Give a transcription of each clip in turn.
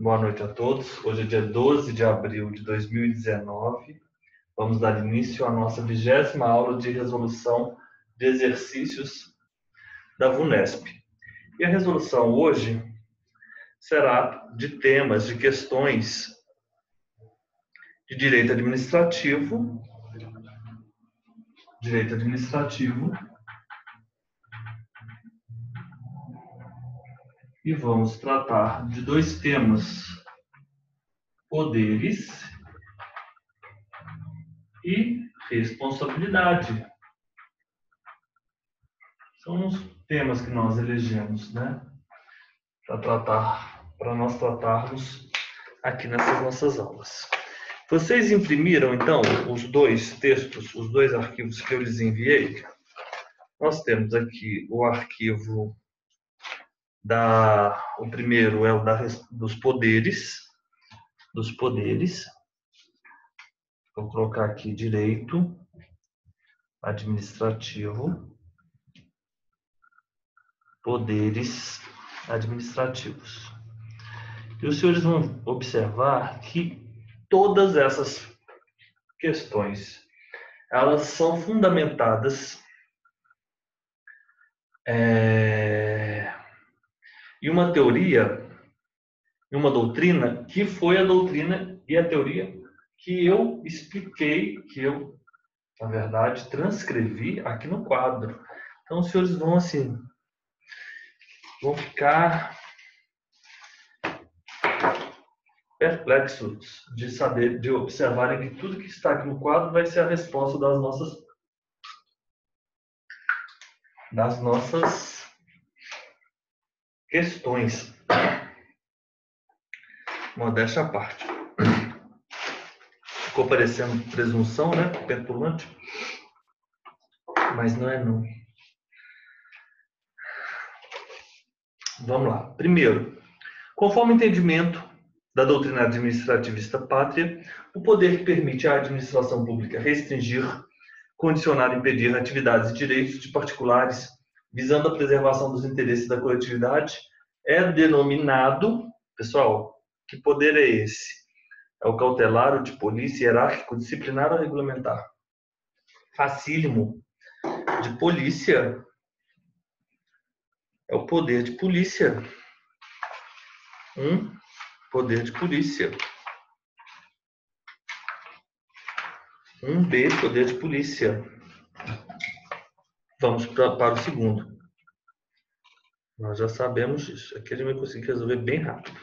Boa noite a todos. Hoje é dia 12 de abril de 2019. Vamos dar início à nossa 20ª aula de resolução de exercícios da VUNESP. E a resolução hoje será de temas, de questões de direito administrativo, e vamos tratar de dois temas: poderes e responsabilidade. São os temas que nós elegemos, né, para nós tratarmos aqui nessas nossas aulas. Vocês imprimiram, então, os dois textos, os dois arquivos que eu lhes enviei? Nós temos aqui o arquivo o primeiro é o dos poderes. Vou colocar aqui direito administrativo, poderes administrativos. E os senhores vão observar que todas essas questões, elas são fundamentadas em uma teoria, em uma doutrina, que foi a doutrina e a teoria que eu expliquei, que eu, na verdade, transcrevi aqui no quadro. Então, os senhores vão ficar perplexos de saber, de observarem que tudo que está aqui no quadro vai ser a resposta das nossas questões. Modéstia à parte. Ficou parecendo presunção, né? Petulante. Mas não é não. Vamos lá. Primeiro, conforme o entendimento da doutrina administrativista pátria, o poder que permite à administração pública restringir, condicionar e impedir atividades e direitos de particulares visando a preservação dos interesses da coletividade é denominado, pessoal, que poder é esse? É o cautelar, o de polícia, hierárquico, disciplinar ou regulamentar? Facílimo. De polícia. É o poder de polícia. Poder de polícia. 1B, poder de polícia. Vamos para o segundo. Nós já sabemos disso. Aqui a gente vai conseguir resolver bem rápido.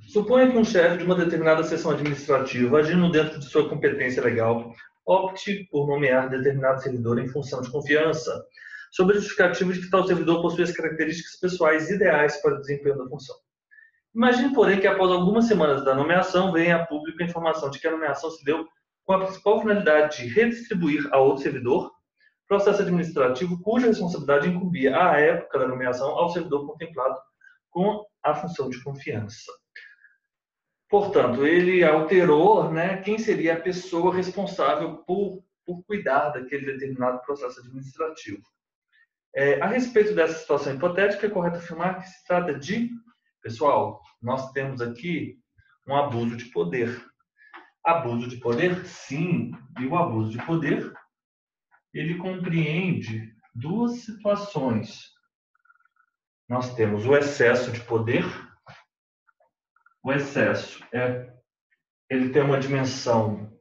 Suponha que um chefe de uma determinada seção administrativa, agindo dentro de sua competência legal, opte por nomear determinado servidor em função de confiança, sob a justificativa de que tal servidor possui as características pessoais ideais para o desempenho da função. Imagine, porém, que após algumas semanas da nomeação, venha a público a informação de que a nomeação se deu com a principal finalidade de redistribuir a outro servidor processo administrativo cuja responsabilidade incumbia, à época da nomeação, ao servidor contemplado com a função de confiança. Portanto, ele alterou, né, quem seria a pessoa responsável por cuidar daquele determinado processo administrativo. A respeito dessa situação hipotética, é correto afirmar que se trata de... Pessoal, nós temos aqui um abuso de poder. Abuso de poder? Sim. E o abuso de poder, ele compreende duas situações. Nós temos o excesso de poder. O excesso ele tem uma dimensão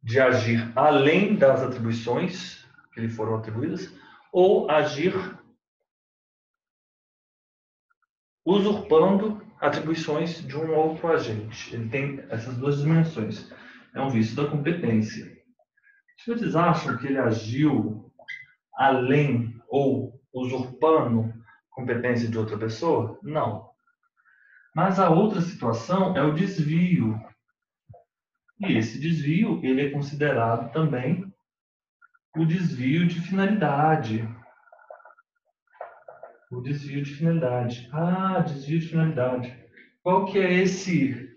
de agir além das atribuições que lhe foram atribuídas, ou agir usurpando atribuições de um outro agente. Ele tem essas duas dimensões. É um vício da competência. Os senhores acham que ele agiu além ou usurpando competência de outra pessoa? Não. Mas a outra situação é o desvio. E esse desvio, ele é considerado também o desvio de finalidade. O desvio de finalidade. Desvio de finalidade. Qual que é esse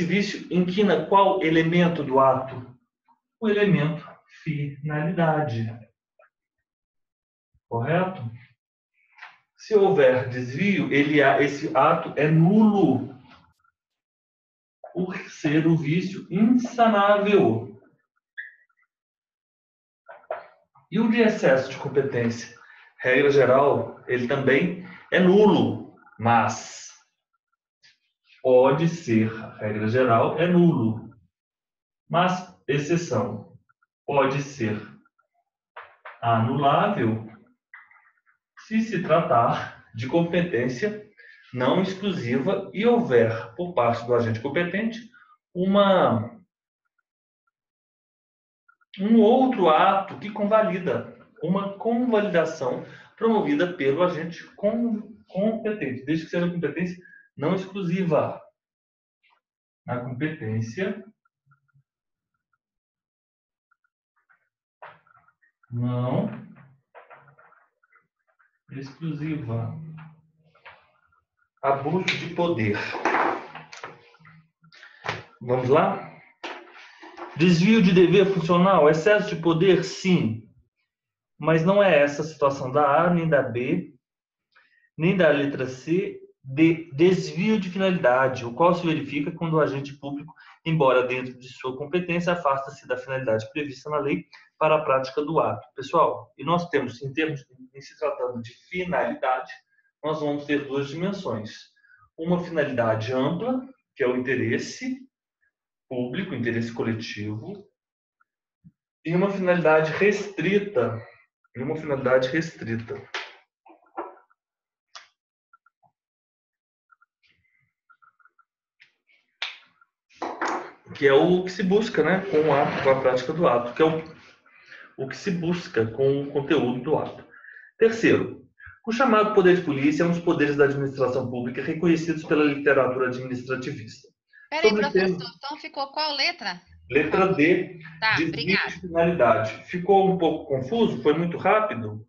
vício? Inquina qual elemento do ato? O elemento finalidade. Correto? Se houver desvio, esse ato é nulo, por ser o vício insanável. E o de excesso de competência? Regra geral, ele também é nulo, mas pode ser, a regra geral é nulo, mas exceção, pode ser anulável se tratar de competência não exclusiva e houver, por parte do agente competente, um outro ato que convalida, uma convalidação promovida pelo agente competente, desde que seja competência não exclusiva. A competência não exclusiva. Abuso de poder. Vamos lá? Desvio de dever funcional, excesso de poder, sim. Mas não é essa a situação da A, nem da B, nem da letra C, de desvio de finalidade, o qual se verifica quando o agente público, embora dentro de sua competência, afasta-se da finalidade prevista na lei para a prática do ato. Pessoal, e nós temos, em se tratando de finalidade, nós vamos ter duas dimensões. Uma finalidade ampla, que é o interesse público, interesse coletivo, e uma finalidade restrita, que é o que se busca, né, com o ato, com a prática do ato, que é o que se busca com o conteúdo do ato. Terceiro, o chamado poder de polícia é um dos poderes da administração pública reconhecidos pela literatura administrativista. Peraí, Sobre o professor, tema, então ficou qual letra? Por letra favor. D, Tá, desvio obrigada. de finalidade. Ficou um pouco confuso? Foi muito rápido?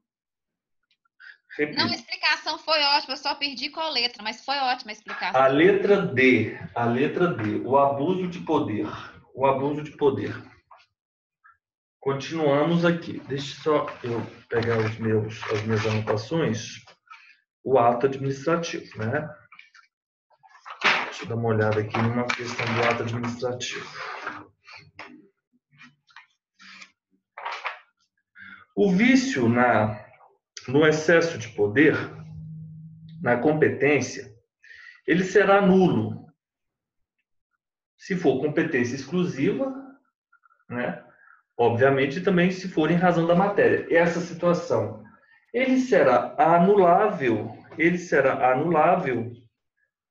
Não, a Repito. explicação foi ótima, eu só perdi qual letra, mas foi ótima a A explicação. letra D, o abuso de poder. O abuso de poder. Continuamos aqui. Deixa só eu pegar as minhas anotações. O ato administrativo, né? Deixa eu dar uma olhada aqui numa questão do ato administrativo. O vício no excesso de poder, na competência, ele será nulo se for competência exclusiva, né? Obviamente também se for em razão da matéria. Essa situação, ele será anulável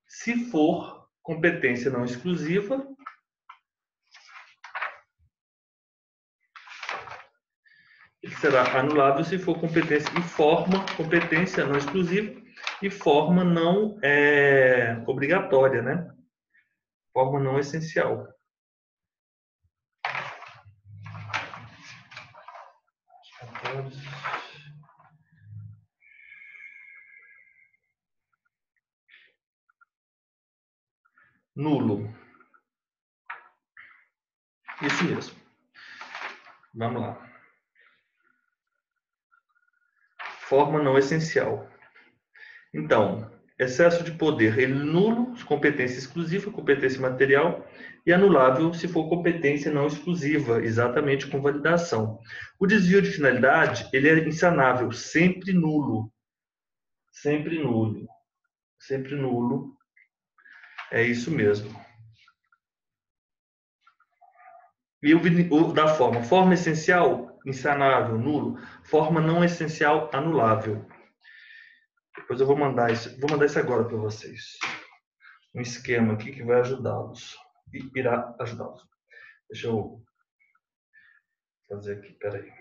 se for competência não exclusiva. Ele será anulável se for competência e forma, competência não exclusiva e forma não obrigatória, né? Forma não essencial. Nulo. Isso mesmo. Vamos lá. Forma não essencial. Então, excesso de poder, ele nulo, competência exclusiva, competência material, e anulável se for competência não exclusiva, exatamente com validação. O desvio de finalidade, ele é insanável, sempre nulo. Sempre nulo. Sempre nulo. É isso mesmo. E o da forma essencial, insanável, nulo, forma não essencial, anulável. Depois eu vou mandar isso agora para vocês. Um esquema aqui que vai ajudá-los. Irá ajudá-los. Deixa eu fazer aqui, peraí.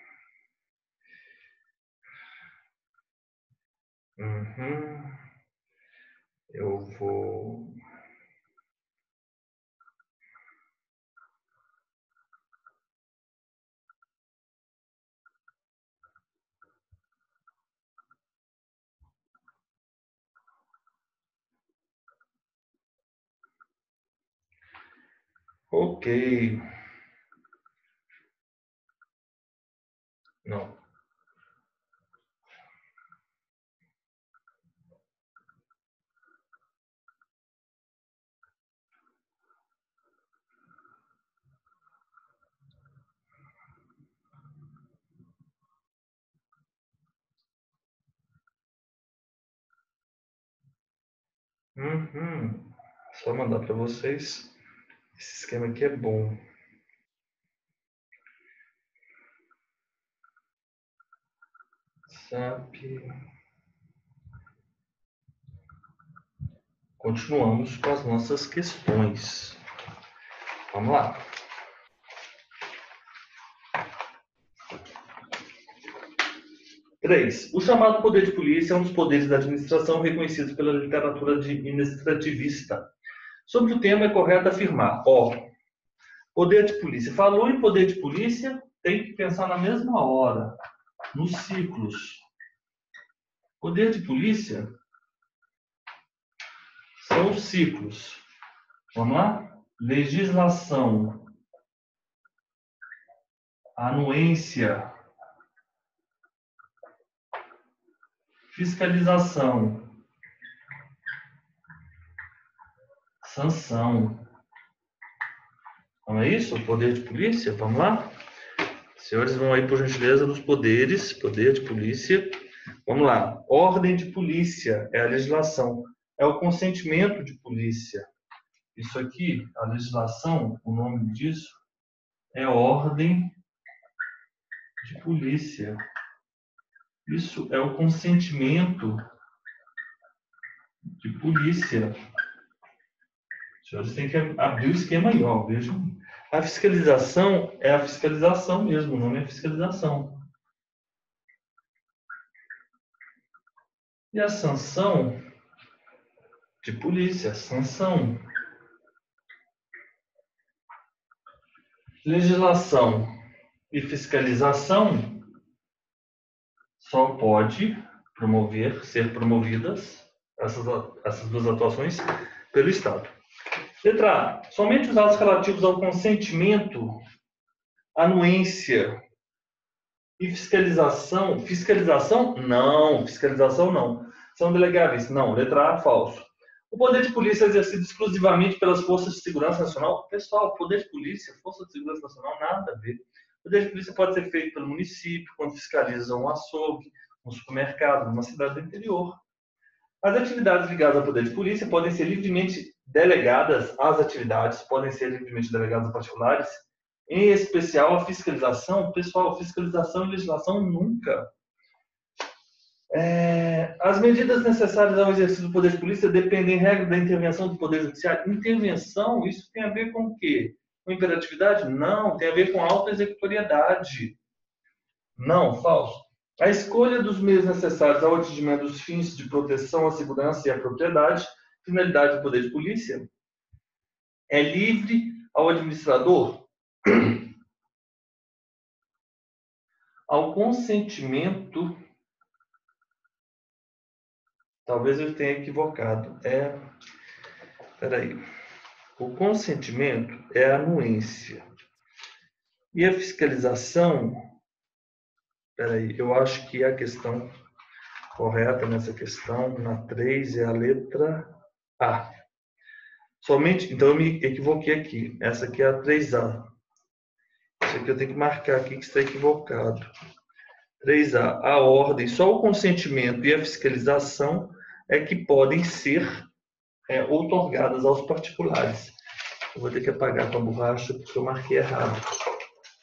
Uhum. Eu vou. Ok. Não. Só mandar para vocês. Esse esquema aqui é bom. SAP. Continuamos com as nossas questões. Vamos lá. Três. O chamado poder de polícia é um dos poderes da administração reconhecidos pela literatura administrativista. Sobre o tema, é correto afirmar: poder de polícia. Falou em poder de polícia, tem que pensar na mesma hora, nos ciclos. Poder de polícia são os ciclos. Vamos lá? Legislação, anuência, fiscalização, sanção. Não é isso? O poder de polícia? Vamos lá? Senhores, vão aí, por gentileza, nos poderes. Poder de polícia. Vamos lá. Ordem de polícia é a legislação. É o consentimento de polícia. Isso aqui, a legislação, o nome disso, é ordem de polícia. Isso é o consentimento de polícia. Os senhores têm que abrir o esquema aí, ó. Vejam. A fiscalização é a fiscalização mesmo, o nome é fiscalização. E a sanção de polícia, sanção. Legislação e fiscalização só pode ser promovidas, essas duas atuações, pelo Estado. Letra A. Somente os atos relativos ao consentimento, anuência e fiscalização. Fiscalização? Não. Fiscalização não. São delegáveis? Não. Letra A, falso. O poder de polícia é exercido exclusivamente pelas forças de segurança nacional? Pessoal, poder de polícia, força de segurança nacional, nada a ver. O poder de polícia pode ser feito pelo município, quando fiscaliza um açougue, um supermercado, numa cidade do interior. As atividades ligadas ao poder de polícia podem ser livremente delegadas às atividades, podem ser livremente delegadas a particulares, em especial a fiscalização. Pessoal, fiscalização e legislação nunca. As medidas necessárias ao exercício do poder de polícia dependem, em regra, da intervenção do poder judiciário. Intervenção, isso tem a ver com o quê? Com imperatividade? Não, tem a ver com auto-executoriedade. Não, falso. A escolha dos meios necessários ao atingimento dos fins de proteção à segurança e à propriedade, finalidade do poder de polícia, é livre ao administrador, ao consentimento. Talvez eu tenha equivocado. Peraí. O consentimento é a anuência. E a fiscalização, peraí, eu acho que a questão correta nessa questão, na 3, é a letra A. Somente, então eu me equivoquei aqui. Essa aqui é a 3A. Isso aqui eu tenho que marcar aqui que está equivocado. 3A, a ordem, só o consentimento e a fiscalização é que podem ser outorgadas aos particulares. Eu vou ter que apagar com a borracha porque eu marquei errado.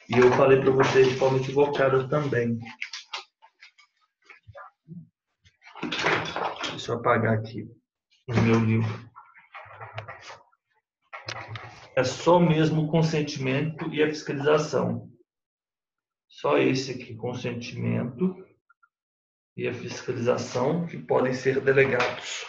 E eu falei para vocês de forma equivocada também. Deixa eu apagar aqui no meu livro. É só mesmo o consentimento e a fiscalização. Só esse aqui, consentimento e a fiscalização, que podem ser delegados.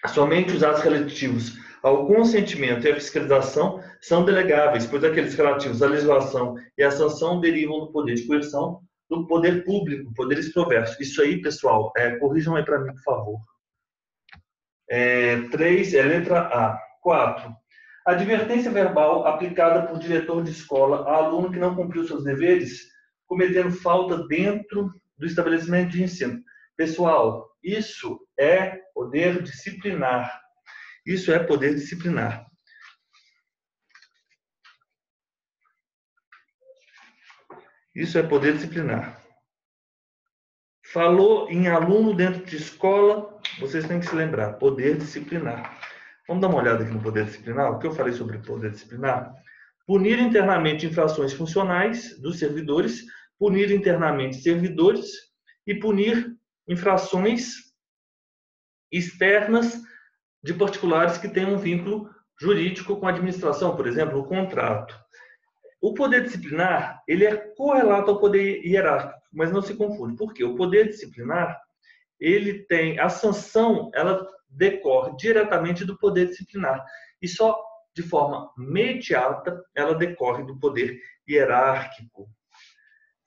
Somente os atos relativos ao consentimento e à fiscalização são delegáveis, pois aqueles relativos à legislação e à sanção derivam do poder de coerção do poder público, poder extroverso. Isso aí, pessoal, corrijam aí para mim, por favor. 3 é letra A. 4. Advertência verbal aplicada por diretor de escola a aluno que não cumpriu seus deveres, cometendo falta dentro do estabelecimento de ensino. Pessoal, isso é poder disciplinar. Isso é poder disciplinar. Isso é poder disciplinar. Falou em aluno dentro de escola, vocês têm que se lembrar, poder disciplinar. Vamos dar uma olhada aqui no poder disciplinar. O que eu falei sobre poder disciplinar? Punir internamente infrações funcionais dos servidores, punir internamente servidores e punir infrações externas de particulares que tenham um vínculo jurídico com a administração, por exemplo, o contrato. O poder disciplinar, ele é correlato ao poder hierárquico, mas não se confunde. Por quê? O poder disciplinar, ele tem a sanção, ela decorre diretamente do poder disciplinar e só de forma imediata ela decorre do poder hierárquico.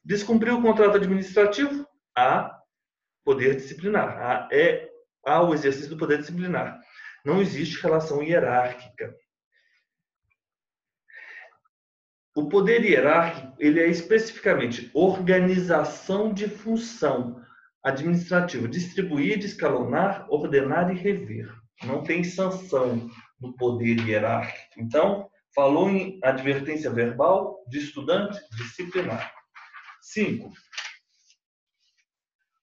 Descumpriu o contrato administrativo? Há poder disciplinar, há o exercício do poder disciplinar. Não existe relação hierárquica. O poder hierárquico, ele é especificamente organização de função administrativa, distribuir, escalonar, ordenar e rever. Não tem sanção no poder hierárquico. Então, falou em advertência verbal de estudante, disciplinar. 5.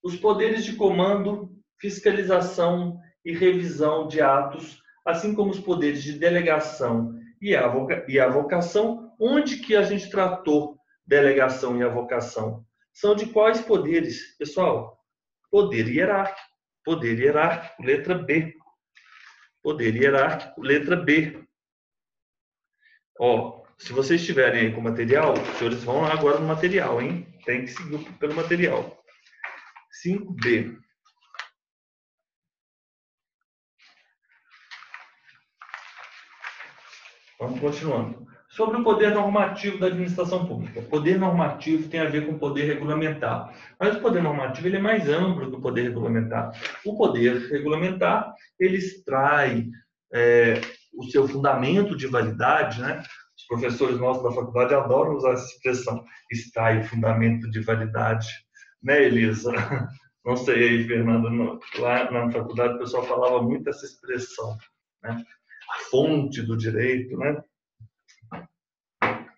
Os poderes de comando, fiscalização e revisão de atos, assim como os poderes de delegação e avocação. Onde que a gente tratou delegação e avocação? São de quais poderes? Pessoal, poder hierárquico. Poder hierárquico, letra B. Poder hierárquico, letra B. Ó, se vocês estiverem aí com material, os senhores vão lá agora no material, hein? Tem que seguir pelo material. 5B. Vamos continuando. Sobre o poder normativo da administração pública. Poder normativo tem a ver com poder regulamentar. Mas o poder normativo ele é mais amplo que o poder regulamentar. O poder regulamentar, ele extrai o seu fundamento de validade, né? Os professores nossos da faculdade adoram usar essa expressão, extrai o fundamento de validade. Né, Elisa? Não sei aí, Fernando, lá na faculdade o pessoal falava muito essa expressão, né? A fonte do direito, né?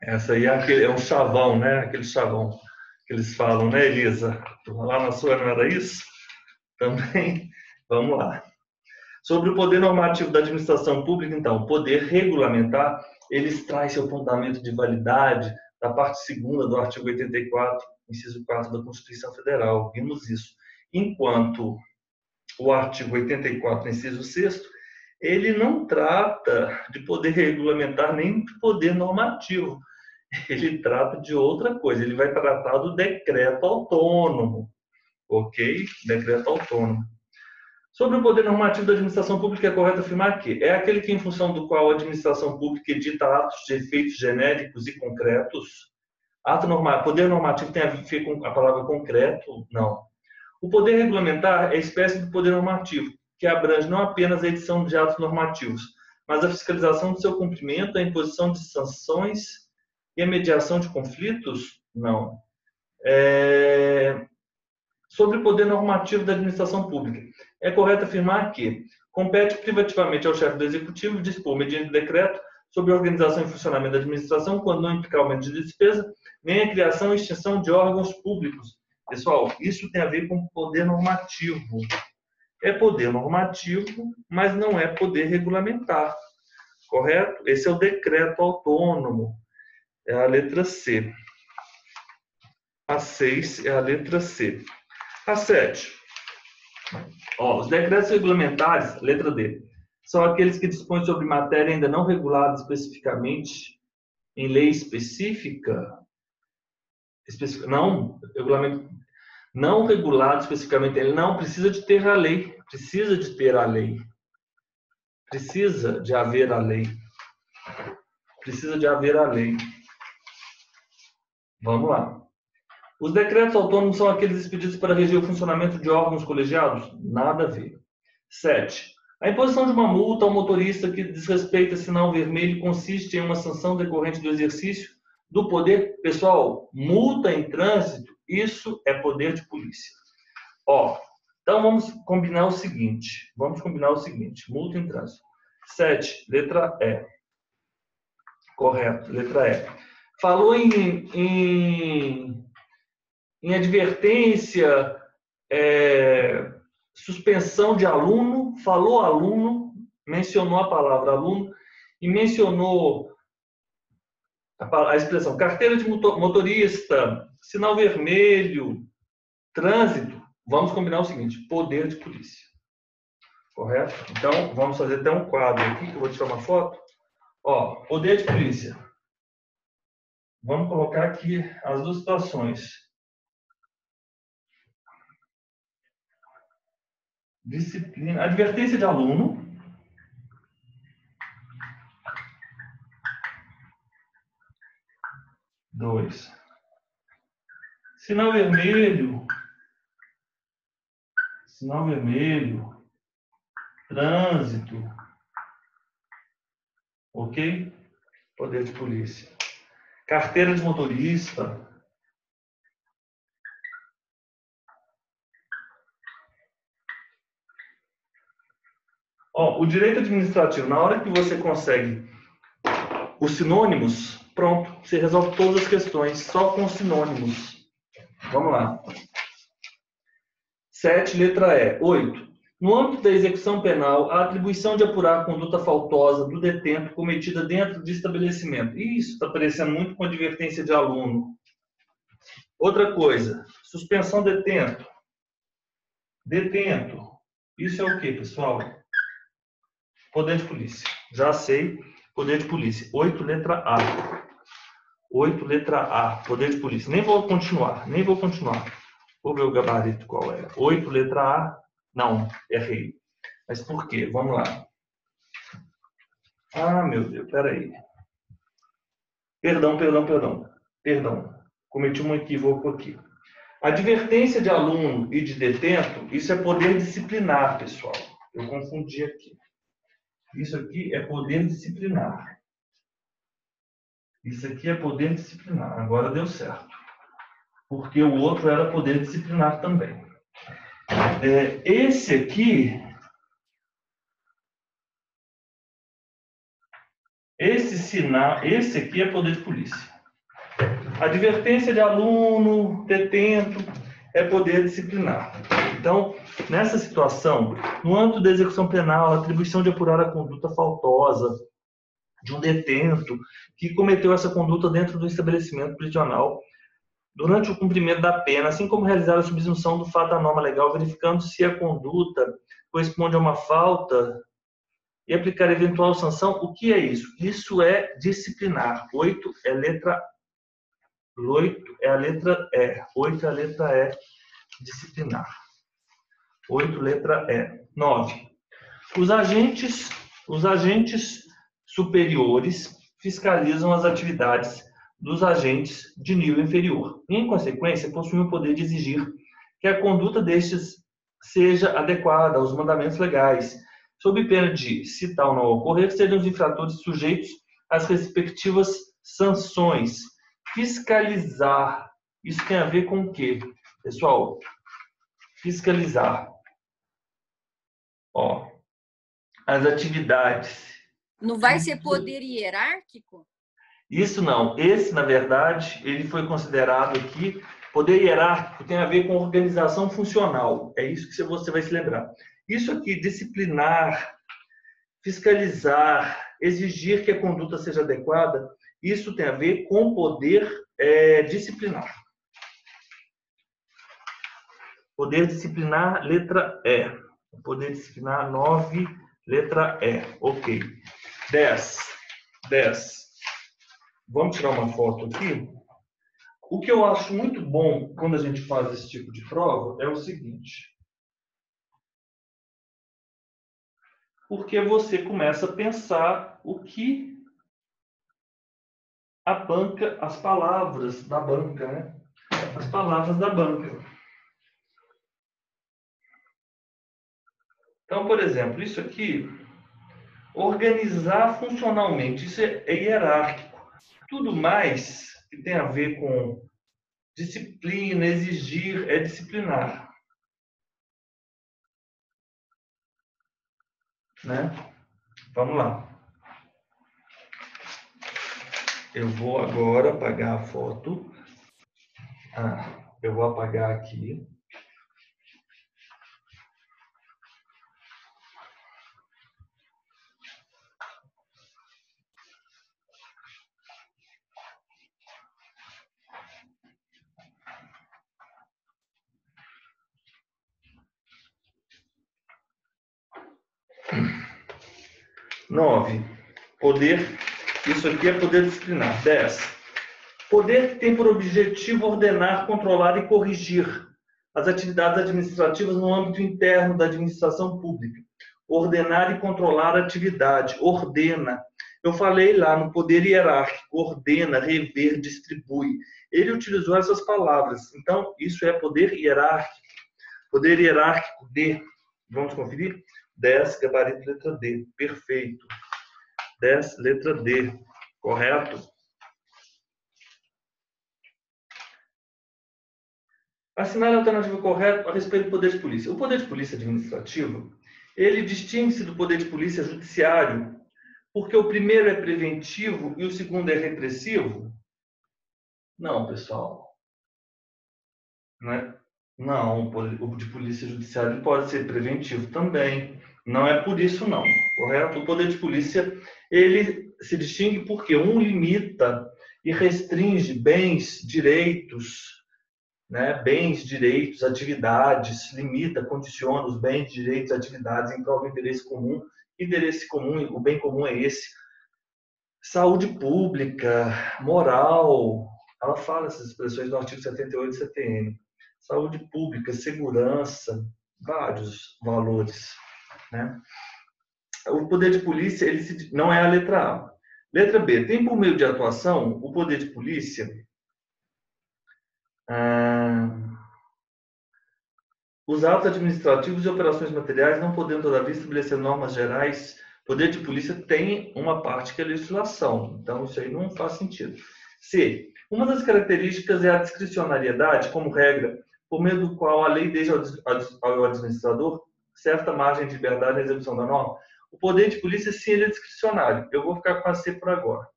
Essa aí é um chavão, né? Aquele chavão que eles falam, né, Elisa? Lá na sua não era isso? Também? Vamos lá. Sobre o poder normativo da administração pública, então, o poder regulamentar, ele extrai seu fundamento de validade da parte 2ª do artigo 84, inciso 4 da Constituição Federal. Vimos isso. Enquanto o artigo 84, inciso 6º, ele não trata de poder regulamentar nem de poder normativo. Ele trata de outra coisa. Ele vai tratar do decreto autônomo. Ok? Decreto autônomo. Sobre o poder normativo da administração pública, é correto afirmar que é aquele que, em função do qual a administração pública edita atos de efeitos genéricos e concretos. Poder normativo tem a ver com a palavra concreto? Não. O poder regulamentar é a espécie do poder normativo, que abrange não apenas a edição de atos normativos, mas a fiscalização do seu cumprimento, a imposição de sanções e a mediação de conflitos? Não. Sobre o poder normativo da administração pública, é correto afirmar que compete privativamente ao chefe do executivo dispor, mediante decreto, sobre a organização e funcionamento da administração, quando não implicar aumento de despesa, nem a criação e extinção de órgãos públicos. Pessoal, isso tem a ver com poder normativo. É poder normativo, mas não é poder regulamentar. Correto? Esse é o decreto autônomo. É a letra C. A 6 é a letra C. A 7. Os decretos regulamentares, letra D, são aqueles que dispõem sobre matéria ainda não regulada especificamente em lei específica. Não regulado especificamente, ele não precisa de ter a lei, precisa de ter a lei, precisa de haver a lei, precisa de haver a lei. Vamos lá. Os decretos autônomos são aqueles expedidos para reger o funcionamento de órgãos colegiados? Nada a ver. 7. A imposição de uma multa ao motorista que desrespeita sinal vermelho consiste em uma sanção decorrente do exercício do poder. Pessoal, multa em trânsito, isso é poder de polícia. Então vamos combinar o seguinte. Multa em trânsito. 7, letra E. Correto, letra E. Falou em advertência suspensão de aluno, falou aluno, mencionou a palavra aluno e mencionou a expressão carteira de motorista, sinal vermelho, trânsito. Vamos combinar o seguinte: poder de polícia. Correto? Então, vamos fazer até um quadro aqui, que eu vou tirar uma foto. Ó, poder de polícia. Vamos colocar aqui as duas situações. Disciplina, advertência de aluno. Dois. Sinal vermelho. Sinal vermelho. Trânsito. Ok? Poder de polícia. Carteira de motorista. Ó, o direito administrativo, na hora que você consegue os sinônimos, pronto, você resolve todas as questões só com sinônimos. Vamos lá. 7, letra E. 8. No âmbito da execução penal, a atribuição de apurar a conduta faltosa do detento cometida dentro de estabelecimento. Isso está parecendo muito com advertência de aluno. Outra coisa, suspensão detento. Detento. Isso é o que, pessoal? Poder de polícia. Já sei. Poder de polícia. 8, letra A. 8, letra A. Poder de polícia. Nem vou continuar. Vou ver o gabarito qual é. 8, letra A. Não, errei. Mas por quê? Vamos lá. Ah, meu Deus, peraí. Perdão. Cometi um equívoco aqui. Advertência de aluno e de detento, isso é poder disciplinar, pessoal. Eu confundi aqui. Isso aqui é poder disciplinar. Isso aqui é poder disciplinar. Agora deu certo. Porque o outro era poder disciplinar também. Esse aqui aqui é poder de polícia. Advertência de aluno, detento, é poder disciplinar. Então, nessa situação, no âmbito da execução penal, a atribuição de apurar a conduta faltosa de um detento que cometeu essa conduta dentro do estabelecimento prisional durante o cumprimento da pena, assim como realizar a subsunção do fato da norma legal, verificando se a conduta corresponde a uma falta e aplicar eventual sanção. O que é isso? Isso é disciplinar. 8 é letra 8 é a letra E. 8 é a letra E. Disciplinar. 8, letra E. 9. Os agentes superiores fiscalizam as atividades dos agentes de nível inferior. E, em consequência, possuem o poder de exigir que a conduta destes seja adequada aos mandamentos legais, sob pena de, se tal não ocorrer, sejam os infratores sujeitos às respectivas sanções. Fiscalizar. Isso tem a ver com o quê? Pessoal, fiscalizar. Ó, as atividades. Não vai ser poder hierárquico? Isso não. Esse, na verdade, ele foi considerado aqui, poder hierárquico tem a ver com organização funcional. É isso que você vai se lembrar. Isso aqui, disciplinar, fiscalizar, exigir que a conduta seja adequada, isso tem a ver com poder disciplinar. Poder disciplinar, letra E. Poder disciplinar, 9, letra E. Ok. 10. Vamos tirar uma foto aqui. O que eu acho muito bom quando a gente faz esse tipo de prova é o seguinte. Porque você começa a pensar o que a banca, as palavras da banca, né? As palavras da banca. Então, por exemplo, isso aqui, organizar funcionalmente, isso é hierárquico. Tudo mais que tem a ver com disciplina, exigir, é disciplinar. Né? Vamos lá. Eu vou agora apagar a foto. Eu vou apagar aqui. 9. Poder, isso aqui é poder disciplinar. 10. Poder que tem por objetivo ordenar, controlar e corrigir as atividades administrativas no âmbito interno da administração pública. Ordenar e controlar a atividade. Ordena. Eu falei lá no poder hierárquico. Ordena, rever, distribui. Ele utilizou essas palavras. Então, isso é poder hierárquico. Poder hierárquico D. Vamos conferir? 10, gabarito letra D. Perfeito. 10, letra D. Correto? Assinale a alternativa correta a respeito do poder de polícia. O poder de polícia administrativo, ele distingue-se do poder de polícia judiciário, porque o primeiro é preventivo e o segundo é repressivo? Não, pessoal. Não é? Não, o de polícia judiciária pode ser preventivo também. Não é por isso, não. Correto? O poder de polícia, ele se distingue porque um limita e restringe bens, direitos, né? Bens, direitos, atividades, limita, condiciona os bens, direitos, atividades em prol do interesse comum. Interesse comum, o bem comum é esse. Saúde pública, moral, ela fala essas expressões no artigo 78 do CTN. Saúde pública, segurança, vários valores, né? O poder de polícia, ele não é a letra A. Letra B, tem por meio de atuação o poder de polícia os atos administrativos e operações materiais, não podendo, todavia, estabelecer normas gerais. O poder de polícia tem uma parte que é legislação, então isso aí não faz sentido. C. Uma das características é a discricionariedade, como regra, por meio do qual a lei deixa ao administrador certa margem de liberdade na execução da norma. O poder de polícia, sim, ele é discricionário. Eu vou ficar com a C por agora.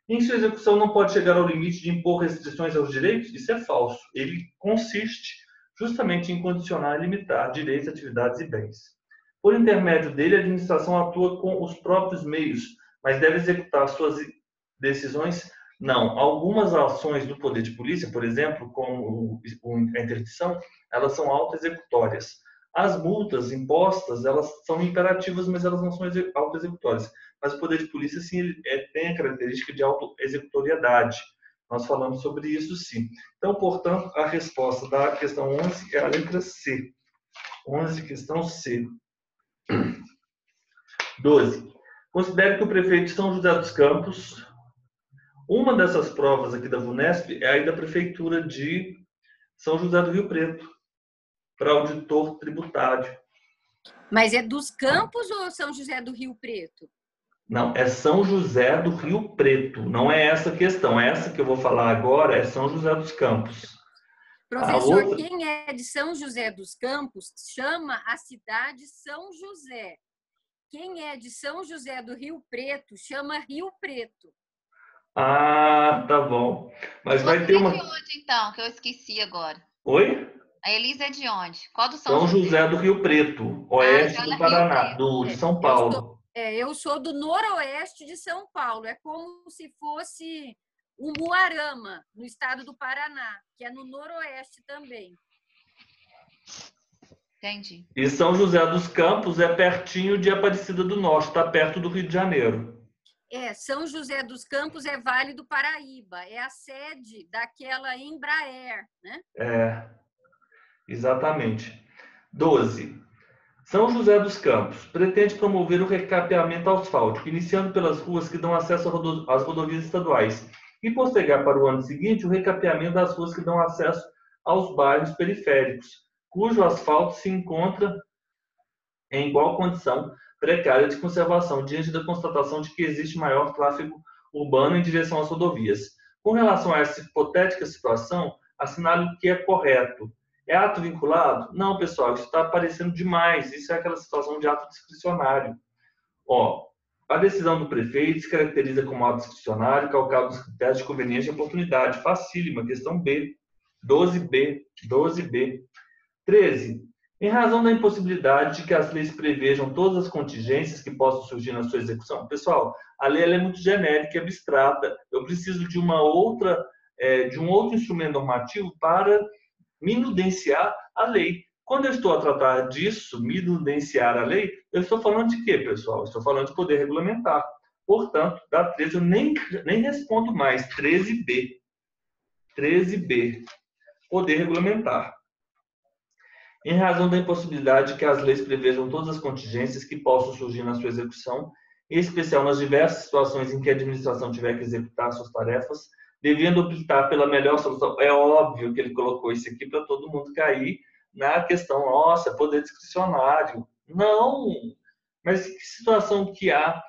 Em sua execução, não pode chegar ao limite de impor restrições aos direitos? Isso é falso. Ele consiste justamente em condicionar e limitar direitos, atividades e bens. Por intermédio dele, a administração atua com os próprios meios, mas deve executar suas decisões. Não. Algumas ações do poder de polícia, por exemplo, como a interdição, elas são auto-executórias. As multas impostas, elas são imperativas, mas elas não são auto-executórias. Mas o poder de polícia, sim, ele tem a característica de auto-executoriedade. Nós falamos sobre isso, sim. Então, portanto, a resposta da questão 11 é a letra C. 11, questão C. 12. Considere que o prefeito de São José dos Campos, uma dessas provas aqui da VUNESP é aí da prefeitura de São José do Rio Preto, para auditor tributário. Mas é dos Campos ou São José do Rio Preto? Não, é São José do Rio Preto. Não é essa a questão. Essa que eu vou falar agora é São José dos Campos. Professor, quem é de São José dos Campos chama a cidade São José. Quem é de São José do Rio Preto chama Rio Preto. Ah, tá bom. Mas vai ter uma... de onde, então, que eu esqueci agora? Oi? A Elisa é de onde? Qual do São José do Rio Preto, oeste do Paraná, de São Paulo. Eu sou do noroeste de São Paulo. É como se fosse o Umuarama, no estado do Paraná, que é no noroeste também. Entendi. E São José dos Campos é pertinho de Aparecida do Norte, está perto do Rio de Janeiro. São José dos Campos é Vale do Paraíba, é a sede daquela Embraer, né? Exatamente. 12. São José dos Campos pretende promover o recapeamento asfáltico, iniciando pelas ruas que dão acesso às rodovias estaduais e postergar para o ano seguinte o recapeamento das ruas que dão acesso aos bairros periféricos, cujo asfalto se encontra em igual condição precária de conservação, diante da constatação de que existe maior tráfego urbano em direção às rodovias. Com relação a essa hipotética situação, assinale o que é correto. É ato vinculado? Não, pessoal, isso está aparecendo demais. Isso é aquela situação de ato discricionário. A decisão do prefeito se caracteriza como ato discricionário, calcado nos critérios de conveniência e oportunidade. Facílima, questão B. 12B. 12B. 13. Em razão da impossibilidade de que as leis prevejam todas as contingências que possam surgir na sua execução. Pessoal, a lei ela é muito genérica e abstrata. Eu preciso de um outro instrumento normativo para minudenciar a lei. Quando eu estou a tratar disso, minudenciar a lei, eu estou falando de quê, pessoal? Estou falando de poder regulamentar. Portanto, da 13 eu nem respondo mais. 13B. 13B. Poder regulamentar. Em razão da impossibilidade que as leis prevejam todas as contingências que possam surgir na sua execução, em especial nas diversas situações em que a administração tiver que executar suas tarefas, devendo optar pela melhor solução. É óbvio que ele colocou isso aqui para todo mundo cair na questão, nossa, poder discricionário. Não! Mas que situação que há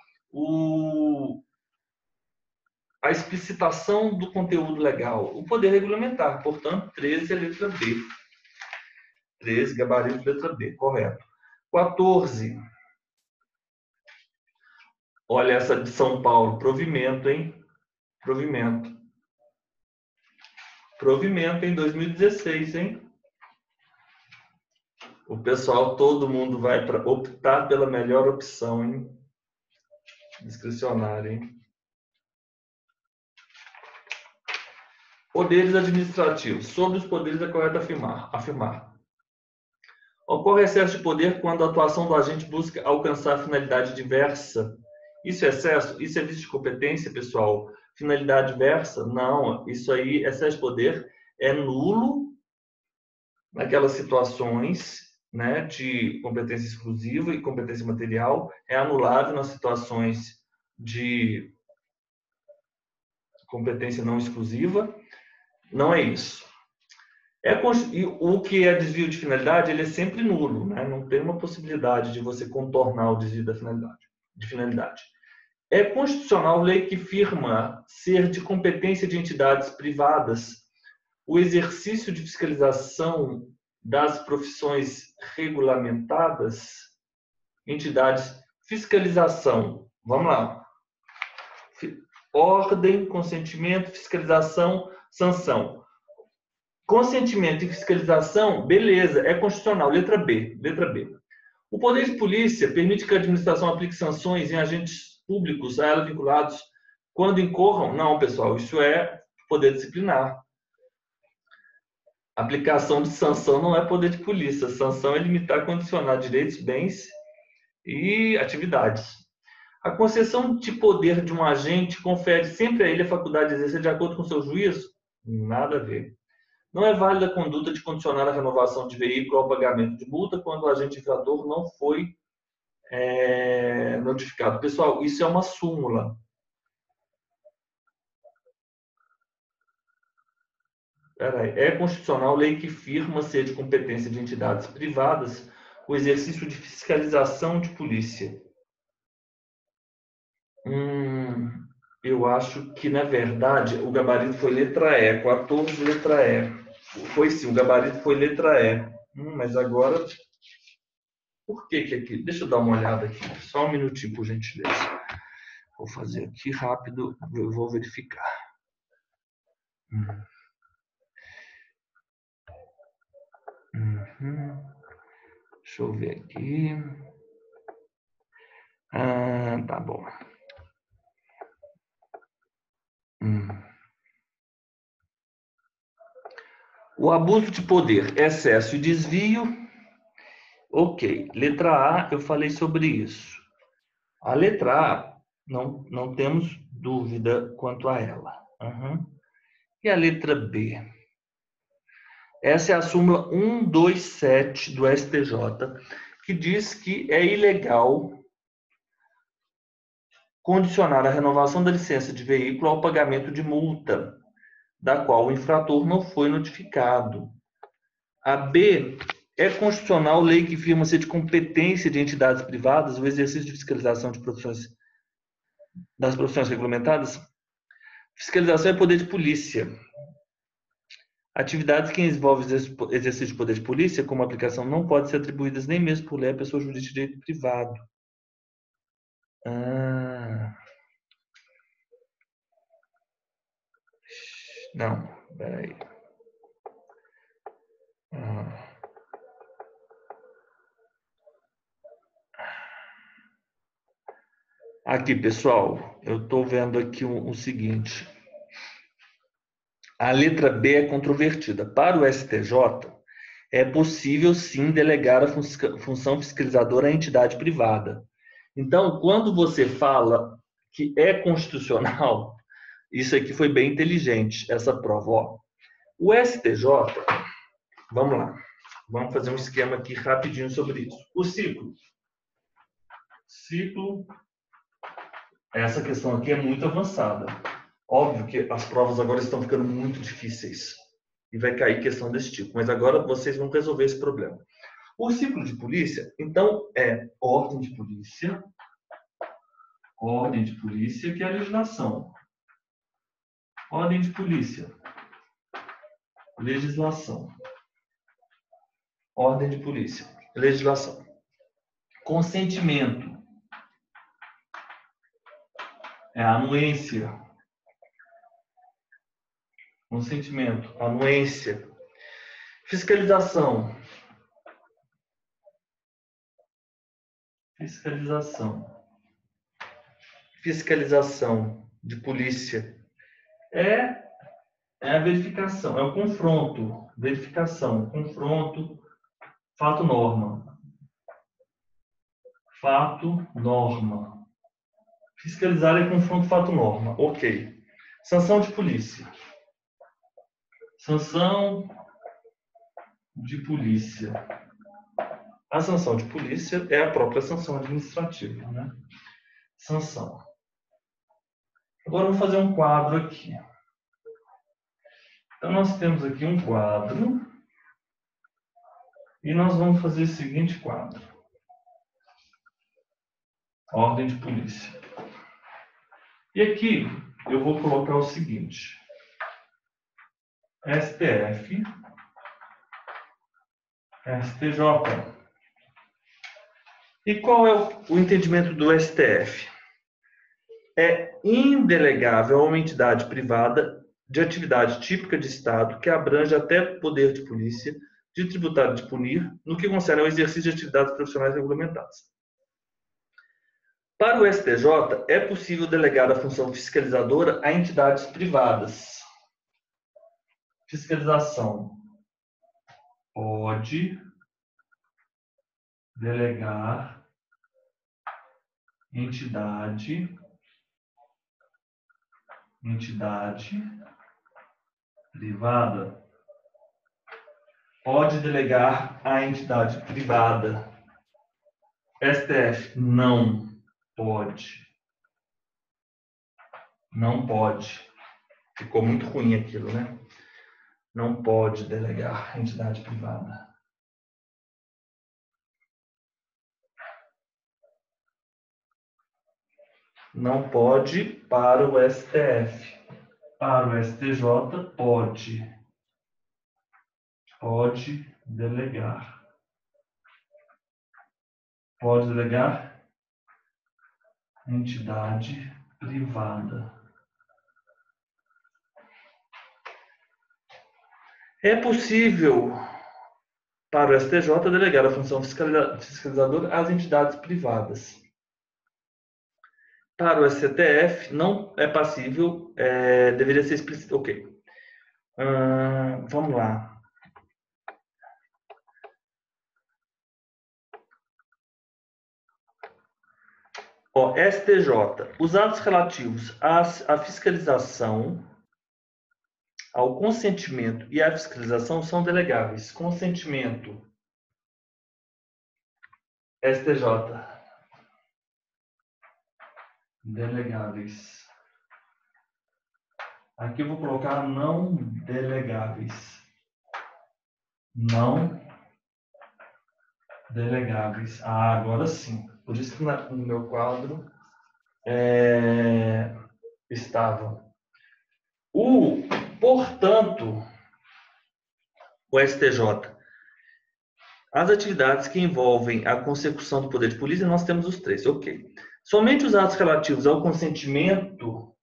a explicitação do conteúdo legal? O poder regulamentar. Portanto, 13 é a letra B. 13, gabarito, letra B, correto. 14. Olha essa de São Paulo, provimento, hein? Provimento. Provimento em 2016, hein? O pessoal, todo mundo vai para optar pela melhor opção, hein? Discricionário, hein? Poderes administrativos. Sobre os poderes é correto afirmar. Ocorre excesso de poder quando a atuação do agente busca alcançar finalidade diversa. Isso é excesso? Isso é vício de competência, pessoal? Finalidade diversa? Não. Isso aí, excesso de poder, é nulo naquelas situações, né, de competência exclusiva e competência material. É anulável nas situações de competência não exclusiva. Não é isso. O que é desvio de finalidade, ele é sempre nulo, né? Não tem uma possibilidade de você contornar o desvio da finalidade. É constitucional lei que firma ser de competência de entidades privadas o exercício de fiscalização das profissões regulamentadas, entidades, fiscalização, vamos lá. Ordem, consentimento, fiscalização, sanção. Consentimento e fiscalização, beleza, é constitucional. Letra B. O poder de polícia permite que a administração aplique sanções em agentes públicos a ela vinculados quando incorram? Não, pessoal, isso é poder disciplinar. Aplicação de sanção não é poder de polícia. Sanção é limitar, condicionar direitos, bens e atividades. A concessão de poder de um agente confere sempre a ele a faculdade de exercer de acordo com seu juízo? Nada a ver. Não é válida a conduta de condicionar a renovação de veículo ao pagamento de multa quando o agente infrator não foi notificado. Pessoal, isso é uma súmula. É constitucional lei que firma ser de competência de entidades privadas o exercício de fiscalização de polícia. Eu acho que, na verdade, o gabarito foi letra E, 14, letra E. Foi sim, o gabarito foi letra E. Mas agora, por que aqui? Deixa eu dar uma olhada aqui. Só um minutinho, por gentileza. Vou fazer aqui rápido, eu vou verificar. Deixa eu ver aqui. Tá bom. O abuso de poder, excesso e desvio. Ok. Letra A, eu falei sobre isso. A letra A, não temos dúvida quanto a ela. E a letra B? Essa é a súmula 127 do STJ, que diz que é ilegal condicionar a renovação da licença de veículo ao pagamento de multa, da qual o infrator não foi notificado. A B é constitucional lei que firma ser de competência de entidades privadas o exercício de fiscalização das profissões regulamentadas. Fiscalização é poder de polícia. Atividades que envolvem exercício de poder de polícia, como aplicação, não podem ser atribuídas nem mesmo por lei à pessoa jurídica de direito privado. Não, peraí. Aqui, pessoal, eu estou vendo aqui o seguinte. A letra B é controvertida. Para o STJ, É possível, sim, delegar a função fiscalizadora à entidade privada. Então, quando você fala que é constitucional, isso aqui foi bem inteligente, essa prova. Ó. O STJ, vamos lá, vamos fazer um esquema aqui rapidinho sobre isso. O ciclo, essa questão aqui é muito avançada. Óbvio que as provas agora estão ficando muito difíceis e vai cair questão desse tipo, mas agora vocês vão resolver esse problema. O ciclo de polícia, então, é ordem de polícia, que é a legislação. Ordem de polícia, legislação. Ordem de polícia, legislação. Consentimento, é a anuência. Consentimento, anuência. Fiscalização. Fiscalização de polícia. É a verificação, é o confronto. Verificação, confronto, fato, norma. Fato, norma. Fiscalizar é confronto, fato, norma. Ok. Sanção de polícia. Sanção de polícia. A sanção de polícia é a própria sanção administrativa, né? Sanção. Agora eu vou fazer um quadro aqui. Então nós temos aqui um quadro e nós vamos fazer o seguinte quadro. Ordem de polícia. E aqui eu vou colocar o seguinte. STF, STJ. E qual é o entendimento do STF? É indelegável a uma entidade privada de atividade típica de Estado que abrange até poder de polícia, de tributário de punir, no que concerne ao exercício de atividades profissionais regulamentadas. Para o STJ, é possível delegar a função fiscalizadora a entidades privadas. Fiscalização pode delegar entidade privada. Pode delegar a entidade privada. STF não pode. Não pode. Ficou muito ruim aquilo, né? Não pode delegar a entidade privada. Não pode para o STF. Para o STJ, pode. Pode delegar. Pode delegar entidade privada. É possível para o STJ delegar a função fiscalizadora às entidades privadas. Para o STF, não é passível, deveria ser explícito. Ok. Vamos lá. Ó, STJ. Os atos relativos à fiscalização, ao consentimento e à fiscalização são delegáveis. Consentimento. STJ. Delegáveis. Aqui eu vou colocar não delegáveis. Não delegáveis. Ah, agora sim. Por isso que no meu quadro estava. Portanto, o STJ. As atividades que envolvem a consecução do poder de polícia, nós temos os três. Ok. Somente os atos relativos ao consentimento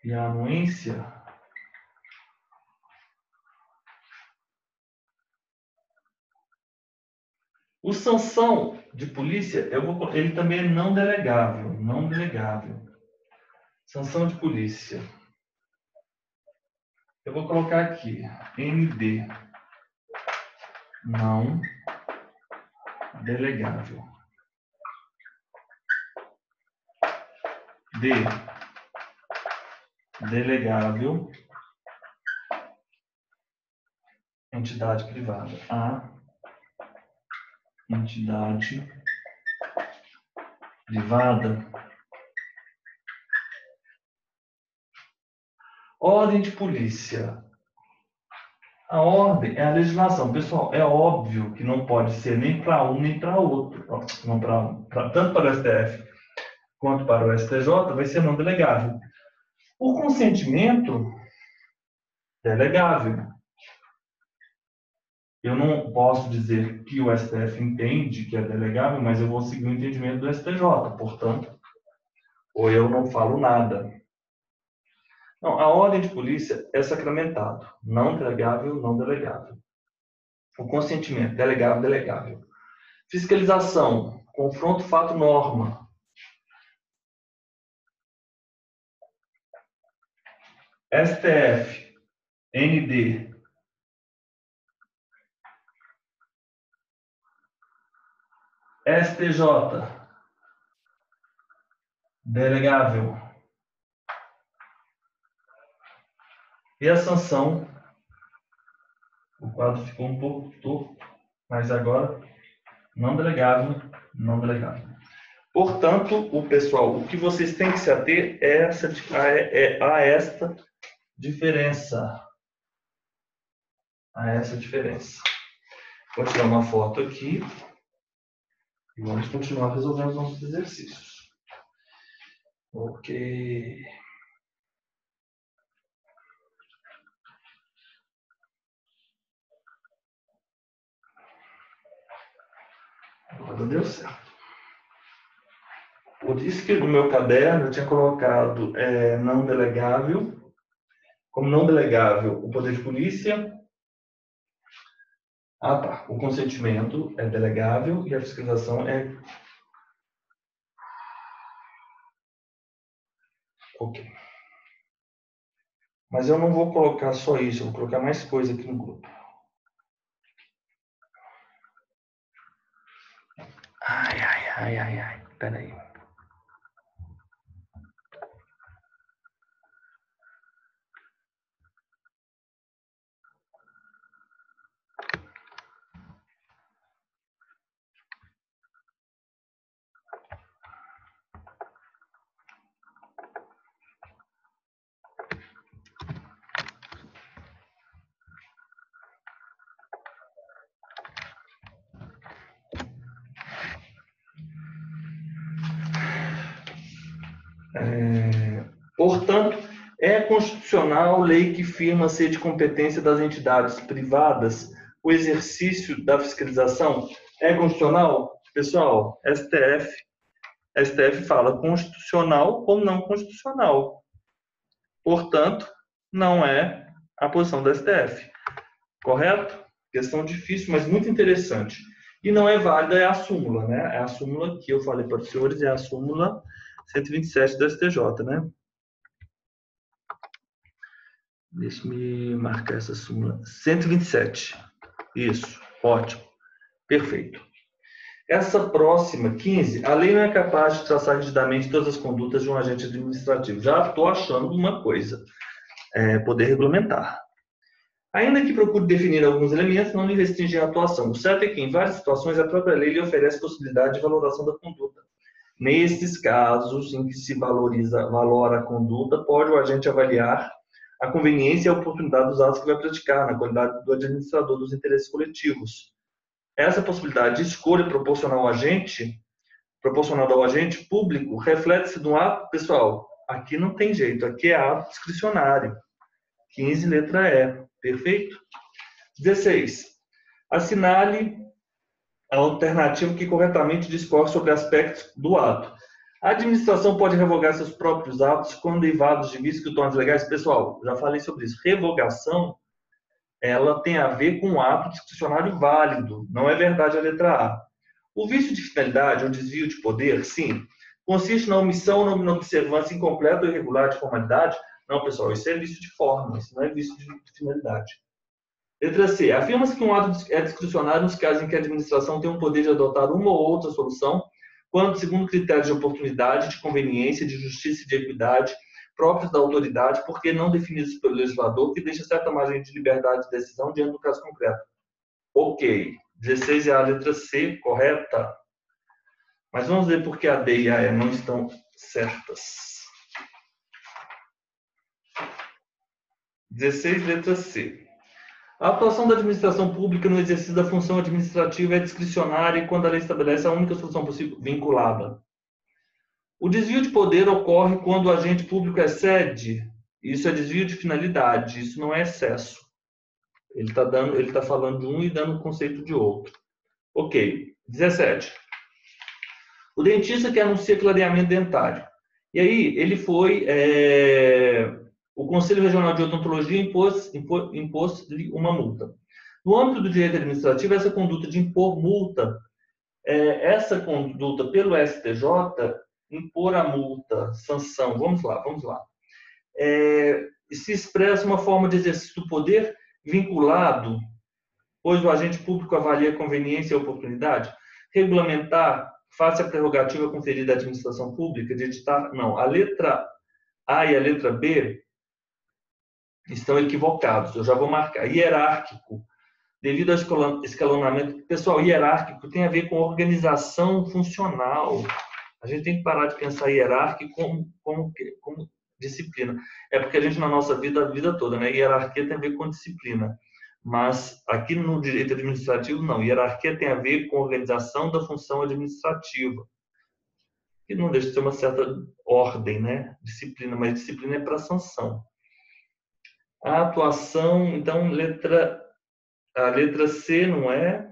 e a anuência o sanção de polícia, ele também é não delegável. Não delegável. Sanção de polícia. Eu vou colocar aqui, ND, não delegável. D, delegável, entidade privada. A, entidade privada. Ordem de polícia. A ordem é a legislação. Pessoal, é óbvio que não pode ser nem para um nem para outro. Não tanto para o STF quanto para o STJ, vai ser não delegável. O consentimento é delegável. Eu não posso dizer que o STF entende que é delegável, mas eu vou seguir o entendimento do STJ. Portanto, ou eu não falo nada. Não, a ordem de polícia é sacramentado. Não delegável, não delegável. O consentimento, delegável, delegável. Fiscalização, confronto fato-norma. STF, ND. STJ, delegável. E a sanção, o quadro ficou um pouco torto, mas agora não delegável, não delegável. Portanto, o que vocês têm que se ater a esta diferença. A essa diferença. Vou tirar uma foto aqui e vamos continuar resolvendo os nossos exercícios. Ok. Agora deu certo. Por isso que no meu caderno eu tinha colocado não delegável, como não delegável o poder de polícia. Ah, tá. O consentimento é delegável e a fiscalização é... Ok. Mas eu não vou colocar só isso, eu vou colocar mais coisa aqui no grupo. Ai. Peraí. Portanto, é constitucional lei que firma ser de competência das entidades privadas o exercício da fiscalização? É constitucional? Pessoal, STF fala constitucional ou não constitucional. Portanto, não é a posição do STF. Correto? Questão difícil, mas muito interessante. E não é válida, é a súmula, né? É a súmula que eu falei para os senhores, é a súmula 127 do STJ, né? Deixa eu marcar essa súmula. 127. Isso, ótimo. Perfeito. Essa próxima, 15, a lei não é capaz de traçar rigidamente todas as condutas de um agente administrativo. Já estou achando uma coisa. Poder regulamentar. Ainda que procure definir alguns elementos, não lhe restringe a atuação. O certo é que, em várias situações, a própria lei lhe oferece possibilidade de valoração da conduta. Nesses casos em que se valora a conduta, pode o agente avaliar a conveniência e a oportunidade dos atos que vai praticar, na qualidade do administrador dos interesses coletivos. Essa possibilidade de escolha proporcional ao agente público reflete-se no ato, pessoal, aqui não tem jeito, aqui é ato discricionário. 15, letra E. Perfeito? 16. Assinale a alternativa que corretamente discorre sobre aspectos do ato. A administração pode revogar seus próprios atos quando derivados de vícios que tornam legais. Pessoal, já falei sobre isso. Revogação, ela tem a ver com um ato discricionário válido. Não é verdade a letra A. O vício de finalidade ou desvio de poder, sim, consiste na omissão ou na observância incompleta ou irregular de formalidade. Não, pessoal, isso é vício de forma, isso não é vício de finalidade. Letra C. Afirma-se que um ato é discricionário nos casos em que a administração tem o poder de adotar uma ou outra solução, quando, segundo critérios de oportunidade, de conveniência, de justiça e de equidade próprios da autoridade, porque não definidos pelo legislador, que deixa certa margem de liberdade de decisão diante do caso concreto. Ok. 16 é a letra C, correta. Mas vamos ver por que a D e a E não estão certas. 16, letra C. A atuação da administração pública no exercício da função administrativa é discricionária e, quando a lei estabelece a única solução possível, vinculada. O desvio de poder ocorre quando o agente público excede. Isso é desvio de finalidade, isso não é excesso. Ele está falando de um e dando o conceito de outro. Ok. 17. O dentista que anuncia clareamento dentário. E aí, ele foi... O Conselho Regional de Odontologia impôs-lhe uma multa. No âmbito do direito administrativo, essa conduta de impor multa, essa conduta pelo STJ, impor a multa, sanção, vamos lá. Se expressa uma forma de exercício do poder vinculado, pois o agente público avalia a conveniência e a oportunidade, regulamentar, face à prerrogativa conferida à administração pública de editar, não, a letra A e a letra B estão equivocados, eu já vou marcar. Hierárquico, devido ao escalonamento. Pessoal, hierárquico tem a ver com organização funcional. A gente tem que parar de pensar hierárquico como disciplina. É porque a gente, na nossa vida, a vida toda, né? Hierarquia tem a ver com disciplina. Mas aqui no direito administrativo, não. Hierarquia tem a ver com organização da função administrativa. Que não deixa de ter uma certa ordem, né? Disciplina, mas disciplina é para sanção. A atuação, então, a letra C não é,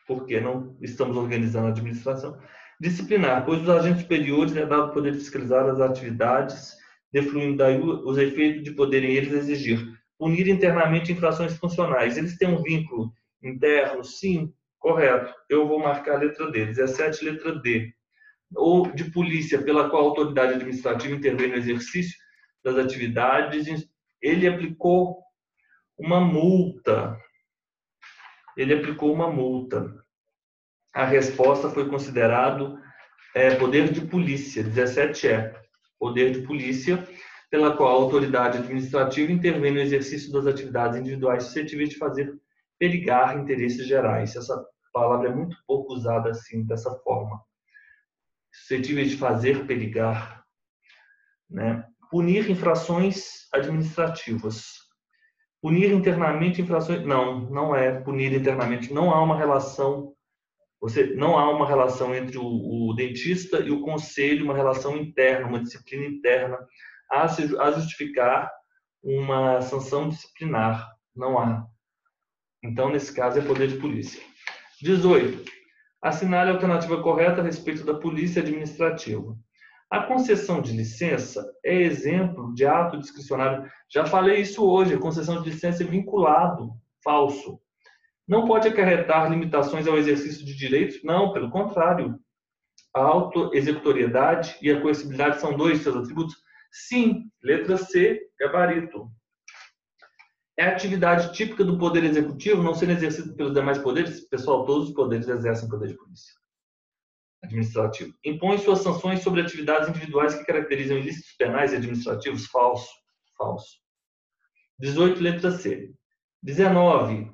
porque não estamos organizando a administração. Disciplinar, pois os agentes superiores é dado o poder de fiscalizar as atividades, defluindo daí os efeitos de poderem eles exigir. Punir internamente infrações funcionais. Eles têm um vínculo interno? Sim, correto. Eu vou marcar a letra D. 17, letra D. Ou de polícia, pela qual a autoridade administrativa intervém no exercício das atividades, ele aplicou uma multa. A resposta foi considerado poder de polícia. 17 poder de polícia, pela qual a autoridade administrativa intervém no exercício das atividades individuais suscetíveis de fazer perigar interesses gerais. Essa palavra é muito pouco usada assim, dessa forma. Suscetíveis de fazer perigar, né? Punir infrações administrativas. Punir internamente infrações... Não é punir internamente. Não há uma relação... Não há uma relação entre o dentista e o conselho, uma relação interna, uma disciplina interna, a justificar uma sanção disciplinar. Não há. Então, nesse caso, é poder de polícia. 18. Assinale a alternativa correta a respeito da polícia administrativa. A concessão de licença é exemplo de ato discricionário. Já falei isso hoje, a concessão de licença é vinculado, falso. Não pode acarretar limitações ao exercício de direitos? Não, pelo contrário. A autoexecutoriedade e a coercibilidade são dois seus atributos? Sim, letra C, gabarito. É a atividade típica do poder executivo não sendo exercida pelos demais poderes? Pessoal, todos os poderes exercem poder de polícia administrativo. Impõe suas sanções sobre atividades individuais que caracterizam ilícitos penais e administrativos? Falso. 18, letra C. 19.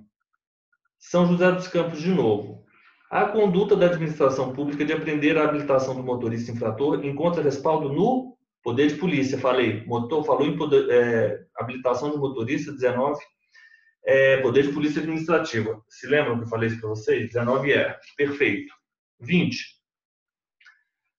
São José dos Campos de novo. A conduta da administração pública de apreender a habilitação do motorista infrator encontra respaldo no poder de polícia. Falei, falou em habilitação do motorista, 19. Poder de polícia administrativa. Se lembram que eu falei isso para vocês? 19 perfeito. 20.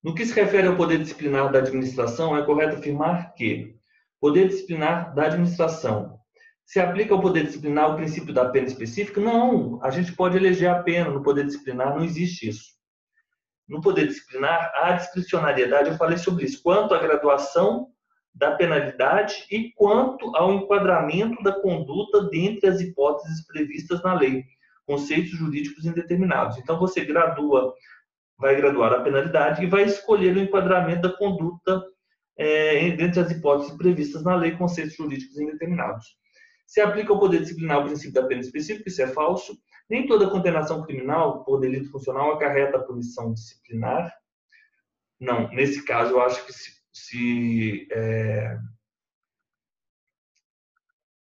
No que se refere ao poder disciplinar da administração, é correto afirmar que poder disciplinar da administração se aplica ao poder disciplinar o princípio da pena específica? Não, a gente pode eleger a pena no poder disciplinar, não existe isso. No poder disciplinar, há discricionariedade, eu falei sobre isso, quanto à graduação da penalidade e quanto ao enquadramento da conduta dentre as hipóteses previstas na lei, conceitos jurídicos indeterminados. Então, você gradua vai graduar a penalidade e vai escolher o enquadramento da conduta dentre as hipóteses previstas na lei, conceitos jurídicos indeterminados. Se aplica ao poder disciplinar o princípio da pena específica, isso é falso. Nem toda condenação criminal por delito funcional acarreta a punição disciplinar. Não, nesse caso eu acho que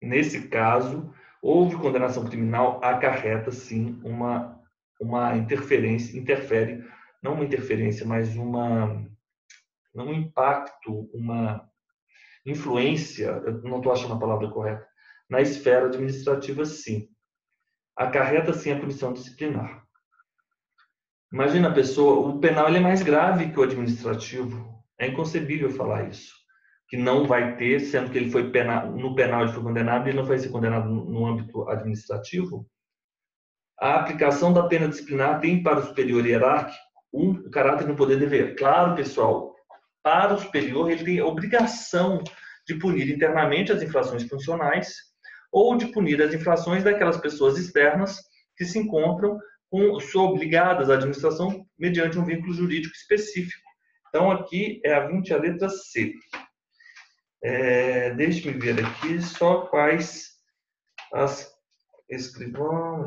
nesse caso, houve condenação criminal, acarreta sim uma interferência, interfere, não uma interferência, mas um impacto, uma influência, eu não estou achando a palavra correta, na esfera administrativa sim. Acarreta sim a punição disciplinar. Imagina a pessoa, o penal ele é mais grave que o administrativo. É inconcebível falar isso. Que não vai ter, sendo que ele foi no penal ele foi condenado, ele não vai ser condenado no âmbito administrativo. A aplicação da pena disciplinar tem para o superior hierárquico o caráter do poder dever. Claro, pessoal, para o superior ele tem a obrigação de punir internamente as infrações funcionais ou de punir as infrações daquelas pessoas externas que se encontram são obrigadas à administração mediante um vínculo jurídico específico. Então, aqui é a 20, a letra C. Deixe-me ver aqui só quais as escrivão.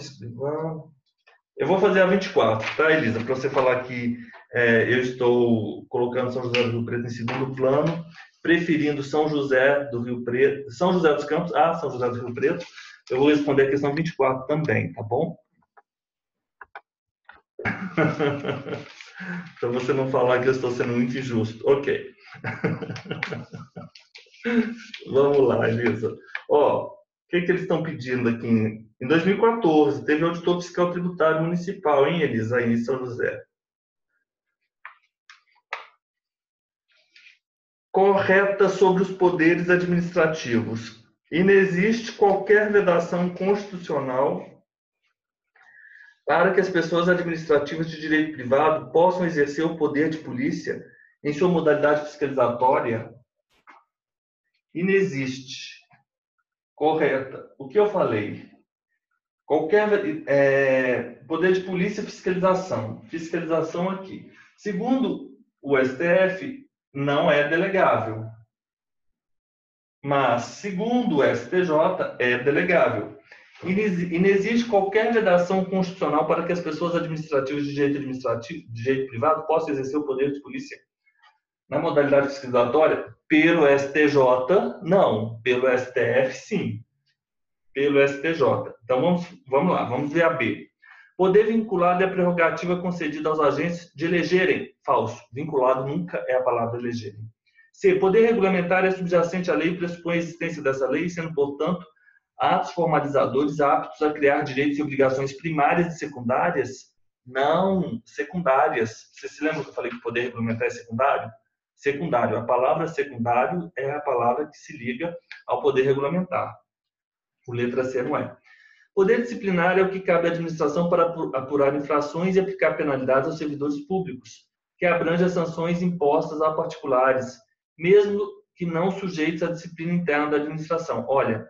Eu vou fazer a 24, tá, Elisa? Para você falar que eu estou colocando São José do Rio Preto em segundo plano, preferindo São José do Rio Preto, São José dos Campos a São José do Rio Preto. Eu vou responder a questão 24 também, tá bom? Para você não falar que eu estou sendo muito injusto. Ok. Vamos lá, Elisa. O que eles estão pedindo aqui? Em 2014, teve auditor fiscal tributário municipal, hein, Elisa, aí em São José. Correta sobre os poderes administrativos. Inexiste qualquer vedação constitucional para que as pessoas administrativas de direito privado possam exercer o poder de polícia em sua modalidade fiscalizatória. Inexiste. Correta. O que eu falei? Qualquer poder de polícia, fiscalização. Fiscalização aqui. Segundo o STF, não é delegável. Mas, segundo o STJ, é delegável. Inexiste qualquer vedação constitucional para que as pessoas administrativas de direito privado possam exercer o poder de polícia na modalidade fiscalizatória. Pelo STJ, não. Pelo STF, sim. Pelo STJ. Então, vamos lá, vamos ver a B. Poder vinculado é a prerrogativa concedida aos agentes de elegerem. Falso. Vinculado nunca é a palavra elegerem. C. Poder regulamentar é subjacente à lei e pressupõe a existência dessa lei, sendo, portanto, atos formalizadores aptos a criar direitos e obrigações primárias e secundárias? Não, secundárias. Você se lembra que eu falei que poder regulamentar é secundário? Secundário. A palavra secundário é a palavra que se liga ao poder regulamentar. O letra C não é. Poder disciplinar é o que cabe à administração para apurar infrações e aplicar penalidades aos servidores públicos, que abrange as sanções impostas a particulares, mesmo que não sujeitos à disciplina interna da administração. Olha,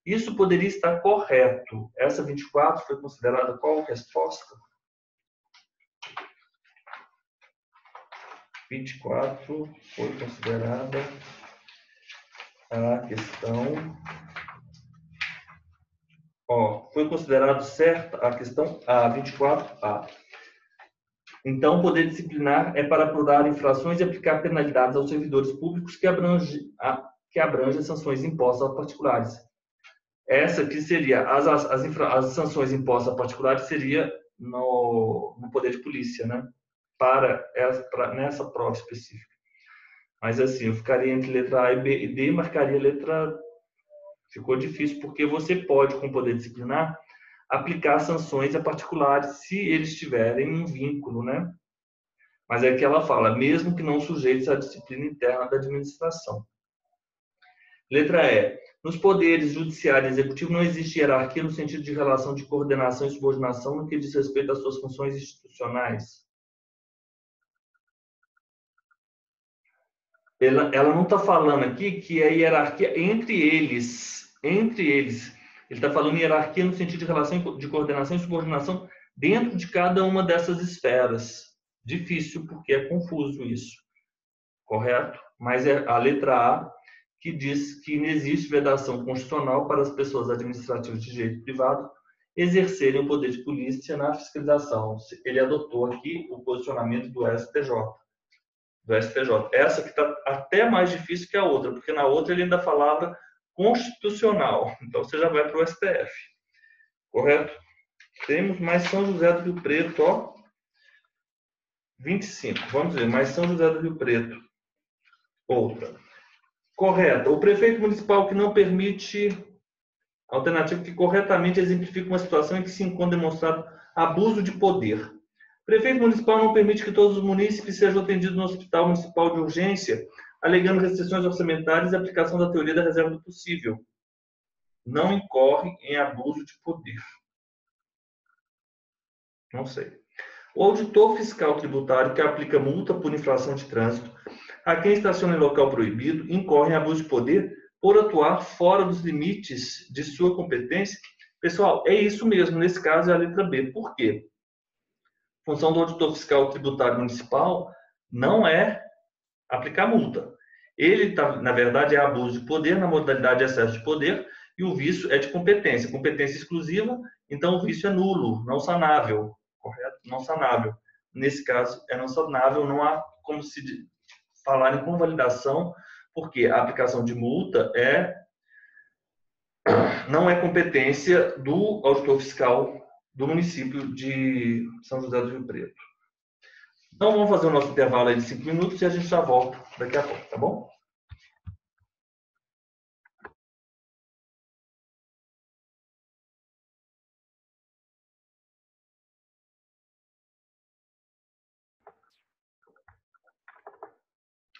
isso poderia estar correto. Essa 24 foi considerada qual resposta? 24 foi considerada a questão... foi considerado certa a questão A, 24A. Então, o poder disciplinar é para apurar infrações e aplicar penalidades aos servidores públicos que abrange as sanções impostas a particulares. Essa que seria, as sanções impostas a particulares seria no poder de polícia, né? Nessa prova específica. Mas assim, eu ficaria entre letra A e B e D, marcaria a letra... Ficou difícil, porque você pode, com o poder disciplinar, aplicar sanções a particulares se eles tiverem um vínculo, né? Mas é que ela fala, mesmo que não sujeitos à disciplina interna da administração. Letra E. Nos poderes judiciário e executivo não existe hierarquia no sentido de relação de coordenação e subordinação no que diz respeito às suas funções institucionais. Ela não está falando aqui que é hierarquia entre eles. Entre eles. Ele está falando hierarquia no sentido de relação de coordenação e subordinação dentro de cada uma dessas esferas. difícil, porque é confuso isso, correto? Mas é a letra A que diz que não existe vedação constitucional para as pessoas administrativas de direito privado exercerem o poder de polícia na fiscalização. Ele adotou aqui o posicionamento do STJ. Essa que está até mais difícil que a outra, porque na outra ele ainda falava constitucional. Então você já vai para o STF. Correto? Temos mais São José do Rio Preto, ó. 25. Vamos ver, mais São José do Rio Preto. Outra. Correta. O prefeito municipal que não permite alternativa que corretamente exemplifica uma situação em que se encontra demonstrado abuso de poder. O prefeito municipal não permite que todos os munícipes sejam atendidos no hospital municipal de urgência, alegando restrições orçamentárias e aplicação da teoria da reserva do possível. Não incorre em abuso de poder. Não sei. O auditor fiscal tributário que aplica multa por infração de trânsito a quem estaciona em local proibido incorre em abuso de poder por atuar fora dos limites de sua competência. Pessoal, é isso mesmo. Nesse caso é a letra B. Por quê? A função do auditor fiscal tributário municipal não é aplicar multa. Ele, na verdade, é abuso de poder na modalidade de excesso de poder e o vício é de competência. Competência exclusiva, então o vício é nulo, não sanável. Correto? Não sanável. Nesse caso, é não sanável, não há como se falar em convalidação, porque a aplicação de multa não é competência do auditor fiscal do município de São José do Rio Preto. Então, vamos fazer o nosso intervalo aí de 5 minutos e a gente já volta daqui a pouco, tá bom?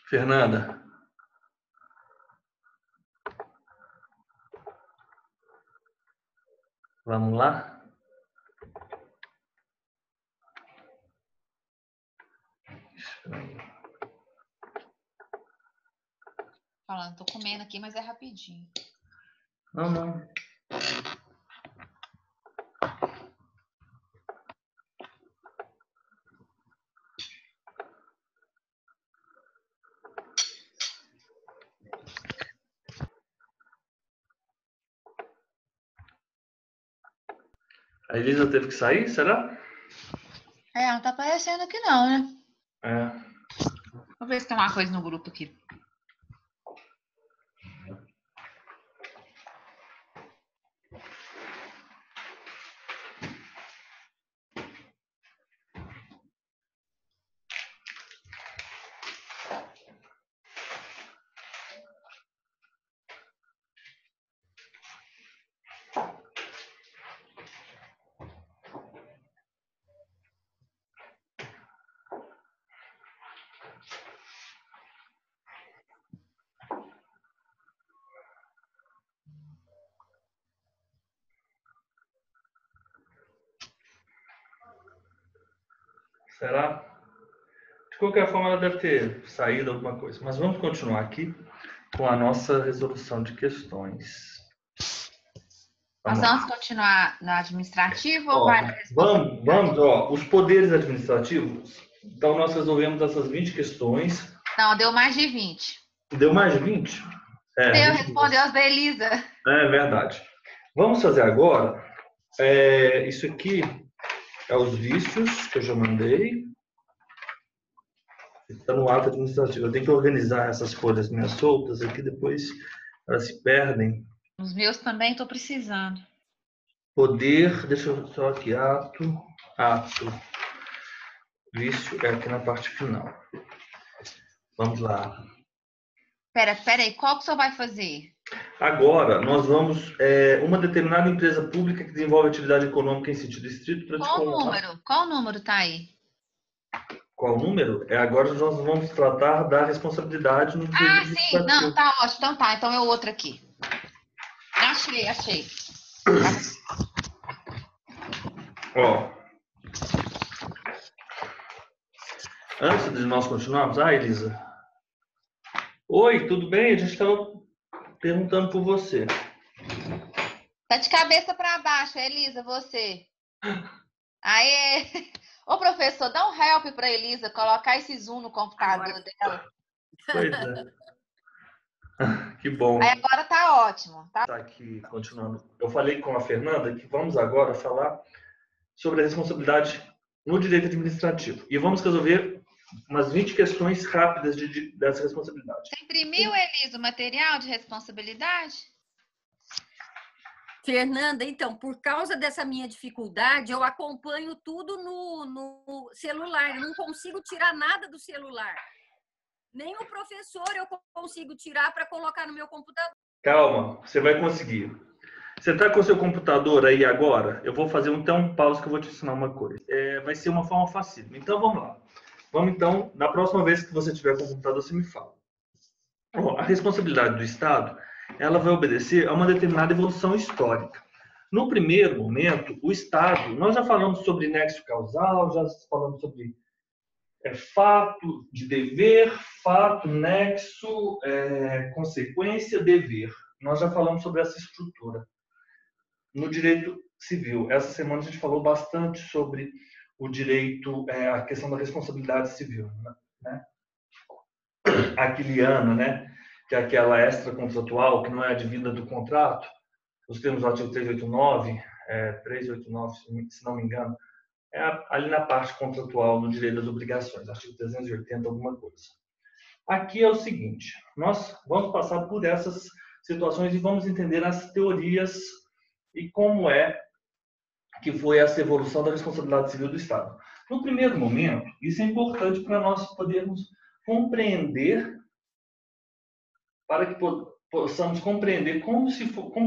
Fernanda. Vamos lá? Falando, tô comendo aqui, mas é rapidinho. Não. A Elisa teve que sair, será? Não tá aparecendo aqui não, né? É. Vou ver se tem uma coisa no grupo aqui. Será? De qualquer forma, ela deve ter saído alguma coisa. Mas vamos continuar aqui com a nossa resolução de questões. Nós vamos continuar no administrativo ou vai na Vamos, os poderes administrativos. Então, nós resolvemos essas 20 questões. Não, deu mais de 20. Deu mais de 20? Deu, respondeu as da Elisa. É verdade. Vamos fazer agora. Isso aqui é os vícios que eu já mandei. Está no ato administrativo. Eu tenho que organizar essas folhas minhas soltas aqui, depois elas se perdem. Os meus também estou precisando. Poder, deixa eu só aqui, ato. Vício é aqui na parte final. Vamos lá. Espera aí, qual que o senhor vai fazer? Agora, nós vamos... uma determinada empresa pública que desenvolve atividade econômica em sentido estrito... Qual número está aí? Qual número? Agora nós vamos tratar da responsabilidade no direito sim. Não, tá ótimo. Então tá. Então é o outro aqui. Achei. Antes de nós continuarmos... Elisa. Oi, tudo bem? A gente estava perguntando por você. Tá de cabeça para baixo, Elisa, você. Aê! Ô, professor, dá um help para Elisa colocar esse zoom no computador dela. Pois é. Que bom. Aí agora tá ótimo. Tá aqui, continuando. Eu falei com a Fernanda que vamos agora falar sobre a responsabilidade no direito administrativo. E vamos resolver umas 20 questões rápidas dessa responsabilidade. Você imprimiu, Elisa, o material de responsabilidade? Fernanda, então, por causa dessa minha dificuldade, eu acompanho tudo no celular. Eu não consigo tirar nada do celular. Nem o professor eu consigo tirar para colocar no meu computador. Calma, você vai conseguir. Você está com o seu computador aí agora? Eu vou fazer então um pause que eu vou te ensinar uma coisa. Vai ser uma forma fácil. Então vamos lá. Vamos então, na próxima vez que você tiver com o computador, você me fala. A responsabilidade do Estado, ela vai obedecer a uma determinada evolução histórica. No primeiro momento, o Estado, nós já falamos sobre nexo causal, já falamos sobre fato de dever, fato, nexo, consequência, dever. Nós já falamos sobre essa estrutura. No direito civil, essa semana a gente falou bastante sobre o direito, a questão da responsabilidade civil, né? Aquiliana, né? Que é aquela extracontratual, que não é advinda do contrato, os termos do artigo 389, se não me engano, ali na parte contratual no direito das obrigações, artigo 380, alguma coisa. Aqui é o seguinte, nós vamos passar por essas situações e vamos entender as teorias e como é que foi essa evolução da responsabilidade civil do Estado. No primeiro momento, isso é importante para nós podermos compreender, para que possamos compreender como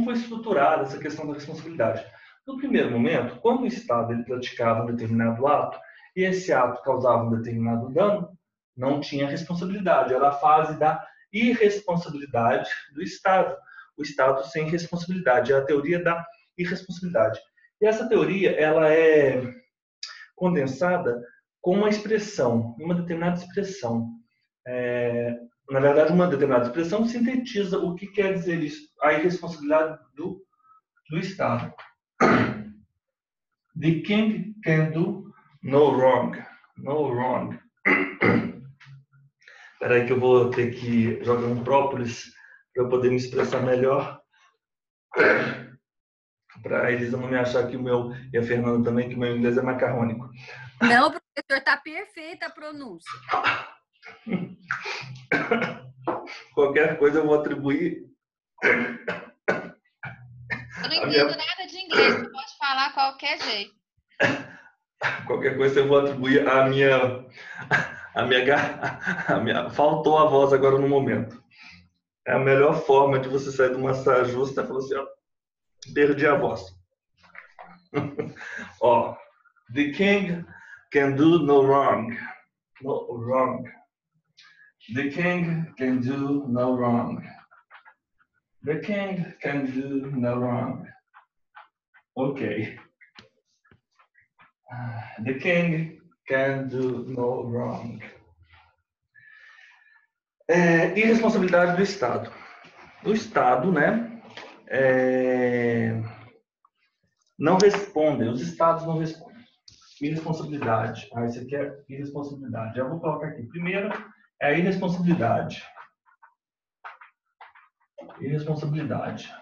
foi estruturada essa questão da responsabilidade. No primeiro momento, quando o Estado ele praticava um determinado ato e esse ato causava um determinado dano, não tinha responsabilidade. Era a fase da irresponsabilidade do Estado. O Estado sem responsabilidade. É a teoria da irresponsabilidade. E essa teoria ela é condensada com uma expressão, uma determinada expressão. Na verdade, uma determinada expressão sintetiza o que quer dizer isso, a irresponsabilidade do Estado. The king can do no wrong. No wrong. Espera aí que eu vou ter que jogar um própolis para eu poder me expressar melhor. Para a Elisa não me achar que o meu, e a Fernanda também, que o meu inglês é macarrônico. Não, professor, está perfeita a pronúncia. Qualquer coisa eu vou atribuir. Eu não entendo nada de inglês, você pode falar qualquer jeito. Qualquer coisa eu vou atribuir a minha. Faltou a voz agora no momento. É a melhor forma de você sair de uma saia justa e falar assim, ó, perdi a voz. Ó, the king can do no wrong. No wrong. The king can do no wrong. The king can do no wrong. Ok. The king can do no wrong. Irresponsabilidade do Estado. O Estado, né, não responde, os Estados não respondem. Irresponsabilidade. Isso aqui é irresponsabilidade. Eu vou colocar aqui. Primeiro é a irresponsabilidade. Irresponsabilidade.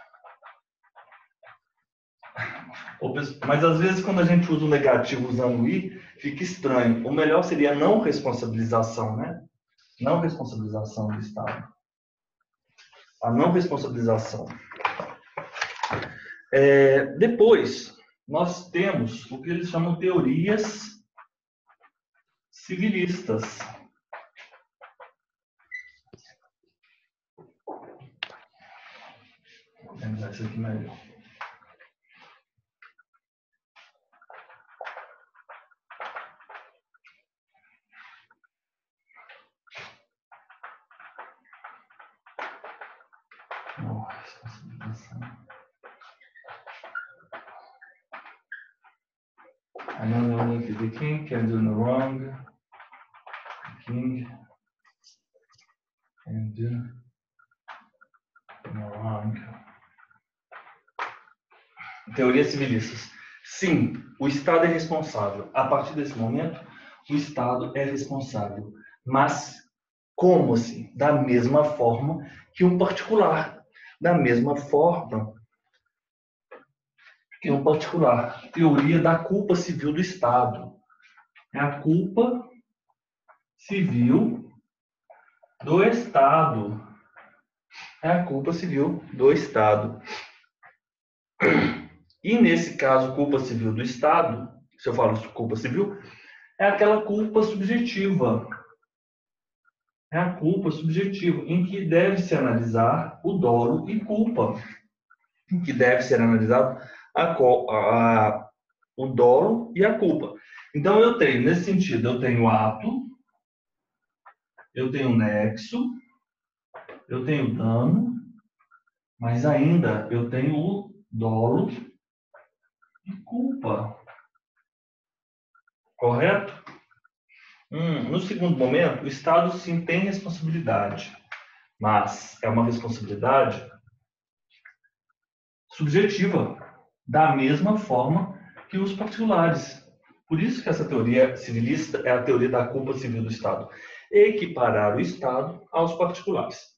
Mas às vezes quando a gente usa o negativo usando o i, fica estranho. O melhor seria a não responsabilização, né? Não responsabilização do Estado. A não responsabilização. Depois, nós temos o que eles chamam de teorias civilistas. Vou organizar isso aqui melhor. I know the king can do no wrong. The king can do no wrong. Teorias civilistas. Sim, o Estado é responsável. A partir desse momento, o Estado é responsável. Mas como assim? Da mesma forma que um particular. Da mesma forma que um particular. Teoria da culpa civil do Estado. É a culpa civil do Estado. É a culpa civil do Estado. E nesse caso, culpa civil do Estado, se eu falo culpa civil, é aquela culpa subjetiva. É a culpa subjetiva, em que deve-se analisar o dolo e culpa. Em que deve ser analisado o dolo e a culpa. Então, eu tenho, nesse sentido, eu tenho ato, eu tenho nexo, eu tenho dano, mas ainda eu tenho o dolo e culpa. Correto? No segundo momento, o Estado sim tem responsabilidade, mas é uma responsabilidade subjetiva, da mesma forma que os particulares. Por isso que essa teoria civilista é a teoria da culpa civil do Estado. Equiparar o Estado aos particulares.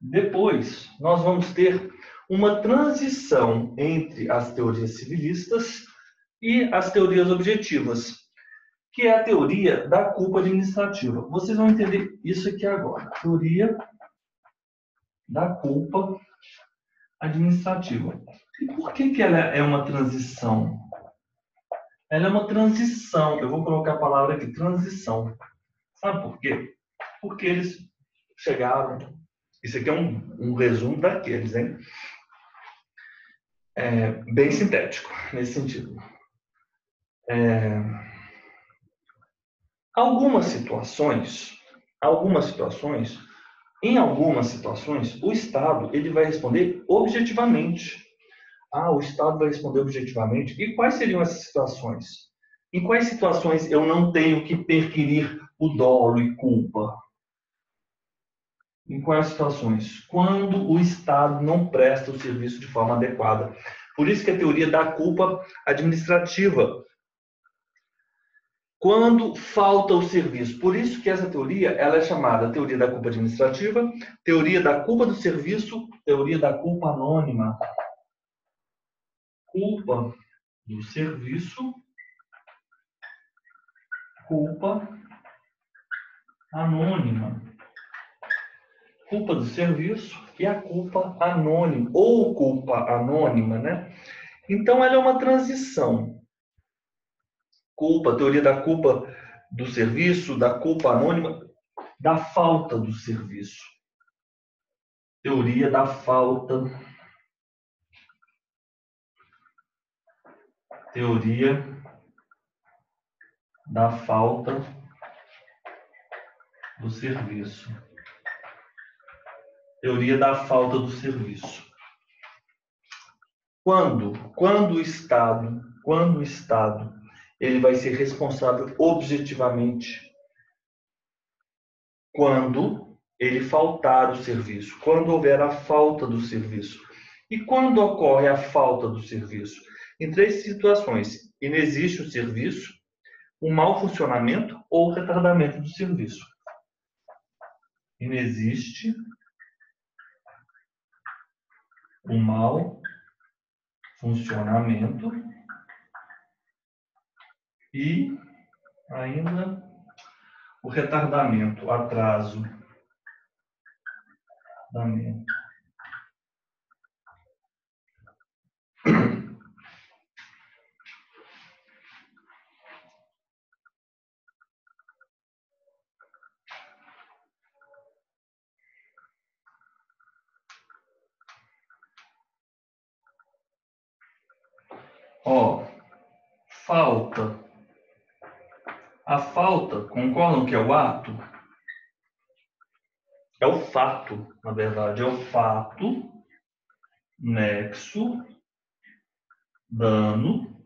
Depois, nós vamos ter uma transição entre as teorias civilistas e as teorias objetivas, que é a teoria da culpa administrativa. Vocês vão entender isso aqui agora. Teoria da culpa administrativa. E por que ela é uma transição? Ela é uma transição. Eu vou colocar a palavra aqui, transição. Sabe por quê? Porque eles chegaram. Isso aqui é um resumo daqueles, hein? Bem sintético, nesse sentido. Algumas situações, em algumas situações, o Estado ele vai responder objetivamente. O Estado vai responder objetivamente. E quais seriam essas situações? Em quais situações eu não tenho que perquirir o dolo e culpa? Em quais situações? Quando o Estado não presta o serviço de forma adequada. Por isso que a teoria da culpa administrativa. Quando falta o serviço. Por isso que essa teoria ela é chamada teoria da culpa administrativa, teoria da culpa do serviço, teoria da culpa anônima. Culpa do serviço, culpa anônima. Culpa do serviço e a culpa anônima, ou culpa anônima, né? Então, ela é uma transição. Teoria da culpa do serviço, da culpa anônima, da falta do serviço. Teoria da falta. Teoria da falta do serviço. Teoria da falta do serviço. Quando o Estado ele vai ser responsável objetivamente quando ele faltar o serviço, quando houver a falta do serviço. E quando ocorre a falta do serviço? Em três situações: inexiste o serviço, o mau funcionamento ou o retardamento do serviço. Inexiste o mau funcionamento e ainda o retardamento, atraso. Falta. A falta, concordam que é o ato? É o fato, na verdade, é o fato, nexo, dano,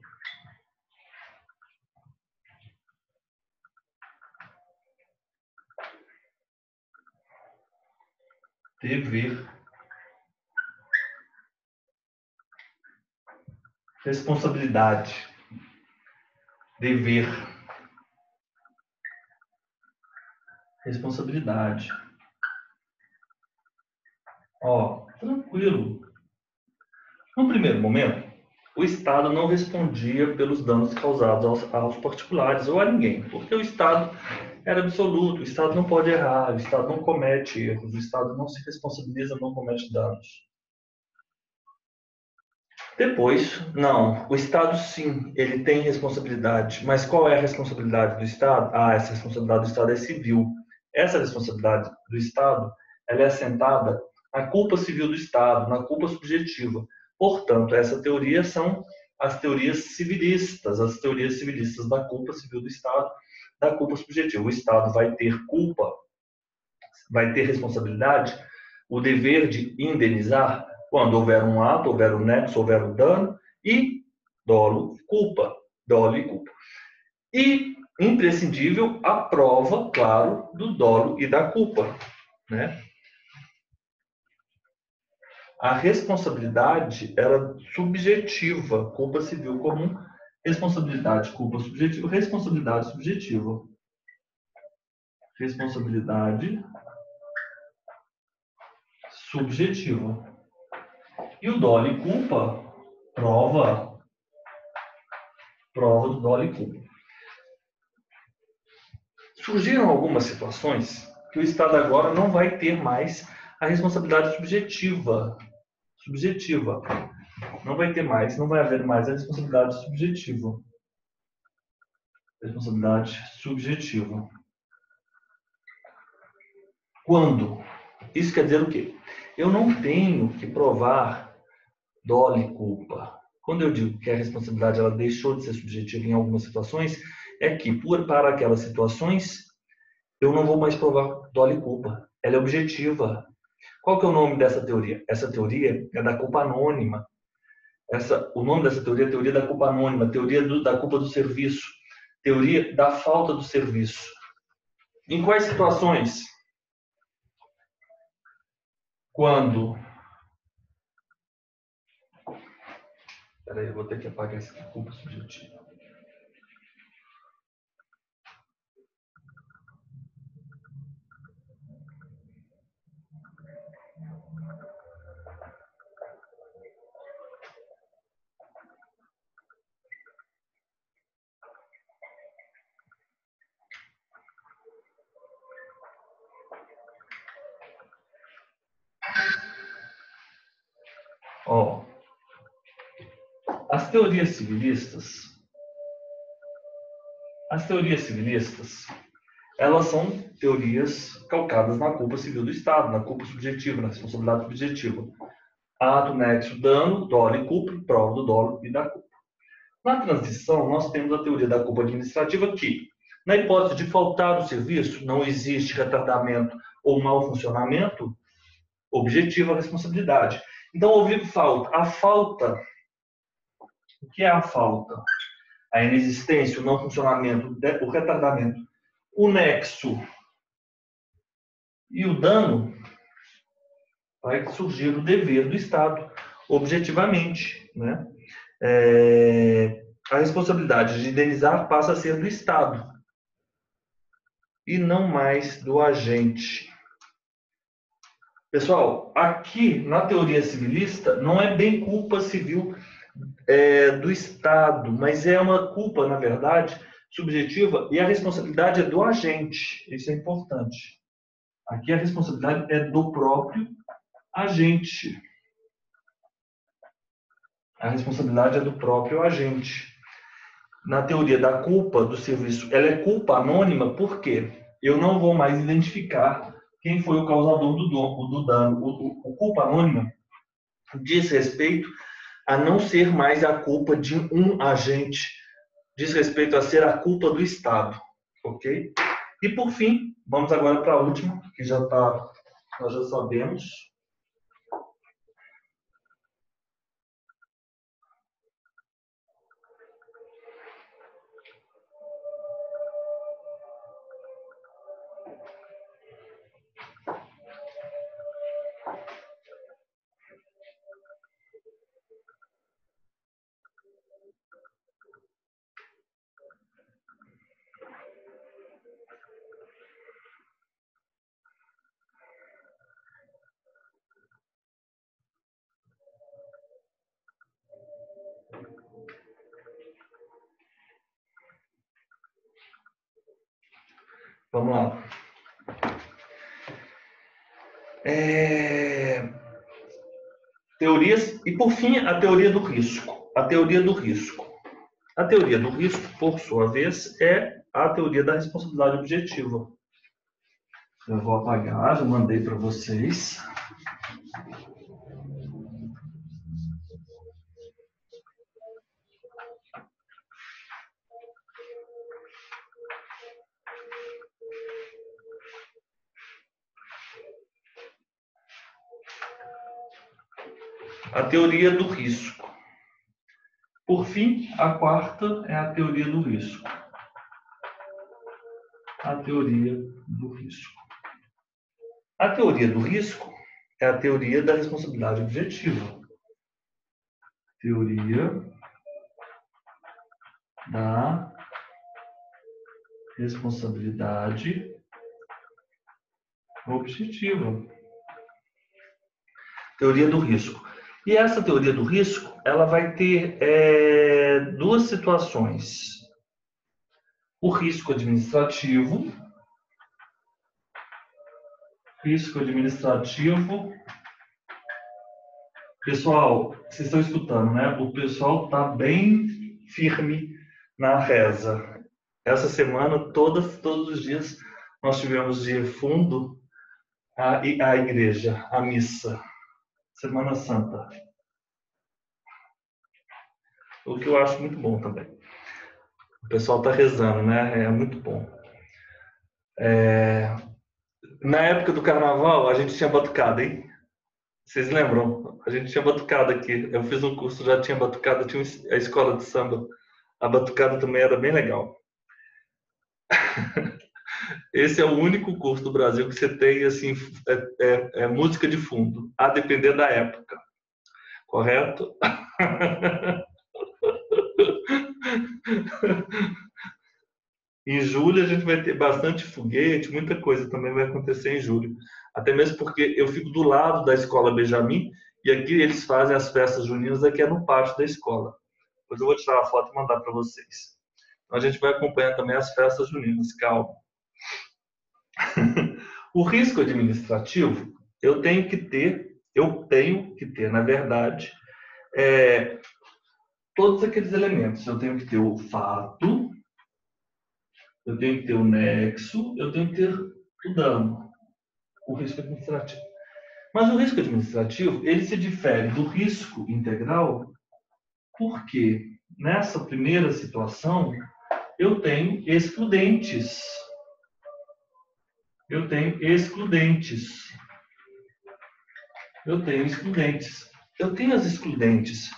dever. responsabilidade, dever, responsabilidade. Ó, tranquilo. No primeiro momento, o Estado não respondia pelos danos causados aos particulares ou a ninguém, porque o Estado era absoluto, o Estado não pode errar, o Estado não comete erros, o Estado não se responsabiliza, não comete danos. Depois, não, o Estado sim, ele tem responsabilidade, mas qual é a responsabilidade do Estado? Ah, essa responsabilidade do Estado é civil. Essa responsabilidade do Estado, ela é assentada na culpa civil do Estado, na culpa subjetiva. Portanto, essa teoria são as teorias civilistas da culpa civil do Estado, da culpa subjetiva. O Estado vai ter culpa, vai ter responsabilidade, o dever de indenizar quando houver um ato, houver um nexo, houver um dano e dolo e culpa. E imprescindível a prova, claro, do dolo e da culpa, né? A responsabilidade era subjetiva, culpa civil comum, responsabilidade, culpa subjetiva, responsabilidade subjetiva. Responsabilidade subjetiva. E o dolo e culpa, prova do dolo e culpa. Surgiram algumas situações que o Estado agora não vai ter mais a responsabilidade subjetiva. Não vai ter mais, não vai haver mais a responsabilidade subjetiva. Responsabilidade subjetiva. Quando? Isso quer dizer o quê? Eu não tenho que provar dolo e culpa. Quando eu digo que a responsabilidade ela deixou de ser subjetiva em algumas situações, é que para aquelas situações eu não vou mais provar dolo e culpa. Ela é objetiva. Qual que é o nome dessa teoria? Essa teoria é da culpa anônima. O nome dessa teoria é a teoria da culpa anônima, teoria da culpa do serviço, teoria da falta do serviço. Em quais situações? Quando... Espera aí, eu vou ter que apagar essa culpa subjetiva. Ó, as teorias civilistas, elas são teorias calcadas na culpa civil do Estado, na culpa subjetiva, na responsabilidade subjetiva. Ato, nexo, dano, dolo e culpa, prova do dolo e da culpa. Na transição, nós temos a teoria da culpa administrativa que, na hipótese de faltar o serviço, não existe retardamento ou mau funcionamento, objetiva a responsabilidade. Então, houve falta. A falta, o que é a falta? A inexistência, o não funcionamento, o retardamento, o nexo e o dano, vai surgir o dever do Estado, objetivamente, né? A responsabilidade de indenizar passa a ser do Estado e não mais do agente. Pessoal, aqui na teoria civilista não é bem culpa civil do Estado, mas é uma culpa, na verdade, subjetiva e a responsabilidade é do agente. Isso é importante. Aqui a responsabilidade é do próprio agente. A responsabilidade é do próprio agente. Na teoria da culpa do serviço, ela é culpa anônima porque eu não vou mais identificar quem foi o causador do dano. O culpa anônima diz respeito a não ser mais a culpa de um agente, diz respeito a ser a culpa do Estado, ok? E por fim, vamos agora para a última, que nós já sabemos. Vamos lá. Teorias, e por fim, a teoria do risco. A teoria do risco. A teoria do risco, por sua vez, é a teoria da responsabilidade objetiva. Eu vou apagar, já mandei para vocês. A teoria do risco. Por fim, a quarta é a teoria do risco. A teoria do risco. A teoria do risco é a teoria da responsabilidade objetiva. Teoria da responsabilidade objetiva. Teoria do risco. E essa teoria do risco, ela vai ter duas situações. O risco administrativo. Risco administrativo. Pessoal, vocês estão escutando, né? O pessoal está bem firme na reza. Essa semana, todos os dias, nós tivemos de fundo a igreja, a missa. Semana Santa. O que eu acho muito bom também. O pessoal está rezando, né? É muito bom. Na época do carnaval, a gente tinha batucada, hein? Vocês lembram? A gente tinha batucada aqui. Eu fiz um curso, já tinha batucada, tinha a escola de samba. A batucada também era bem legal. Esse é o único curso do Brasil que você tem assim, música de fundo, a depender da época. Correto? Em julho a gente vai ter bastante foguete, muita coisa também vai acontecer em julho. Até mesmo porque eu fico do lado da escola Benjamin e aqui eles fazem as festas juninas, aqui é no pátio da escola. Depois eu vou tirar uma foto e mandar para vocês. Então a gente vai acompanhar também as festas juninas, calma. O risco administrativo, eu tenho que ter, na verdade, todos aqueles elementos. Eu tenho que ter o fato, eu tenho que ter o nexo, eu tenho que ter o dano, o risco administrativo. Mas o risco administrativo, ele se difere do risco integral porque nessa primeira situação eu tenho excludentes. Eu tenho excludentes. Eu tenho as excludentes.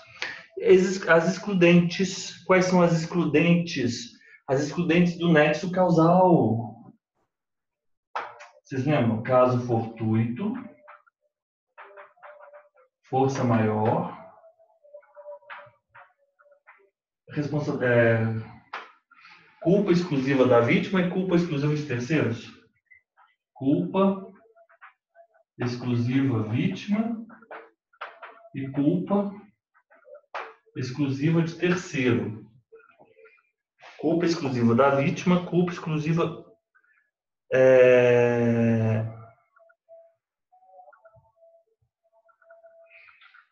As excludentes, quais são as excludentes? As excludentes do nexo causal. Vocês lembram? Caso fortuito, força maior, culpa exclusiva da vítima e culpa exclusiva de terceiros. Culpa exclusiva vítima e culpa exclusiva de terceiro. Culpa exclusiva da vítima, culpa exclusiva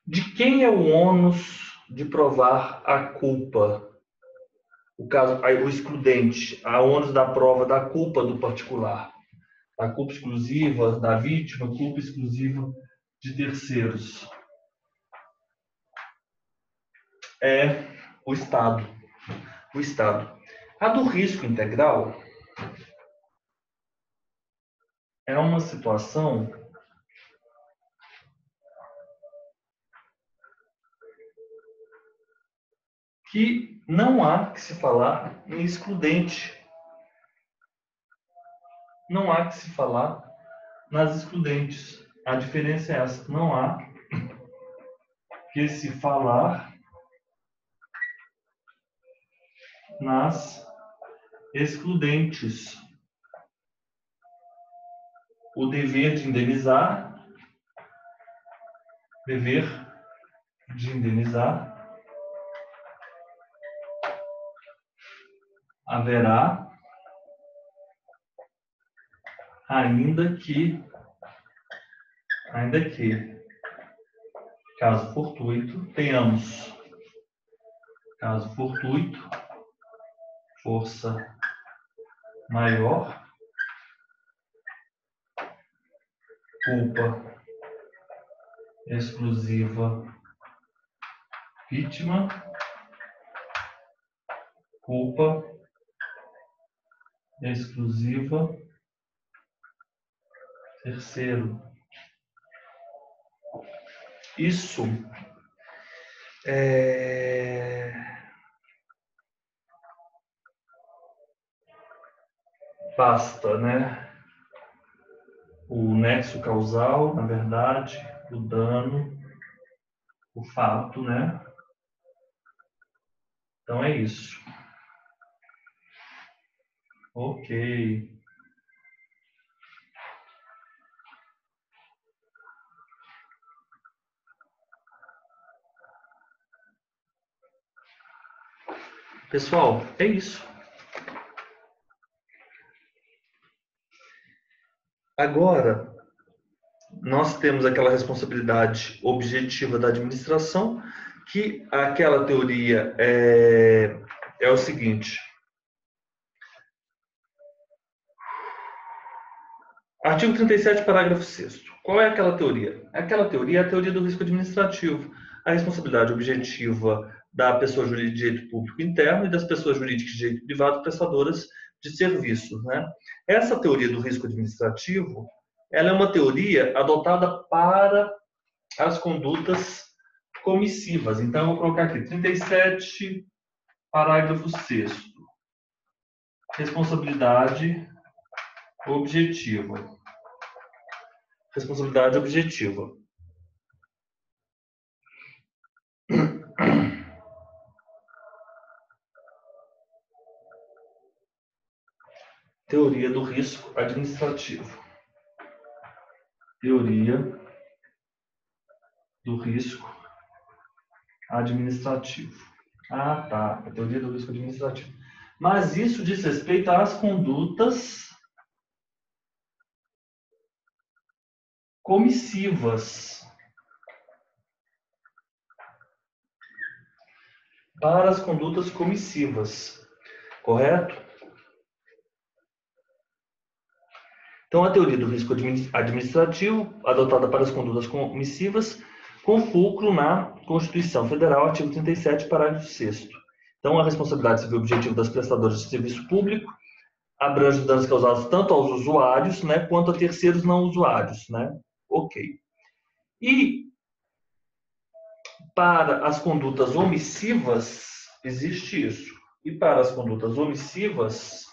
de quem é o ônus de provar a culpa? O caso, o excludente, a ônus da prova da culpa do particular. A culpa exclusiva da vítima, culpa exclusiva de terceiros. É o Estado. O Estado. A do risco integral é uma situação que não há que se falar em excludente. Não há que se falar nas excludentes. A diferença é essa. Não há que se falar nas excludentes. O dever de indenizar, haverá ainda que, caso fortuito, tenhamos, caso fortuito, força maior, culpa exclusiva, vítima, culpa exclusiva, terceiro. Isso basta, né? O nexo causal, na verdade, o dano, o fato, né? Então é isso. Ok. Pessoal, é isso. Agora, nós temos aquela responsabilidade objetiva da administração, que aquela teoria é o seguinte. Artigo 37, parágrafo 6º. Qual é aquela teoria? Aquela teoria é a teoria do risco administrativo. A responsabilidade objetiva da pessoa jurídica de direito público interno e das pessoas jurídicas de direito privado prestadoras de serviços, né? Essa teoria do risco administrativo, ela é uma teoria adotada para as condutas comissivas. Então, eu vou colocar aqui 37, parágrafo 6º. Responsabilidade objetiva. Responsabilidade objetiva. Teoria do risco administrativo. Teoria do risco administrativo. Ah, tá. A teoria do risco administrativo. Mas isso diz respeito às condutas comissivas. Para as condutas comissivas. Correto? Então, a teoria do risco administrativo, adotada para as condutas comissivas, com fulcro na Constituição Federal, artigo 37, parágrafo 6º. Então, a responsabilidade civil objetiva das prestadoras de serviço público abrange os danos causados tanto aos usuários, né, quanto a terceiros não usuários, né? Ok. E para as condutas omissivas, existe isso. E para as condutas omissivas,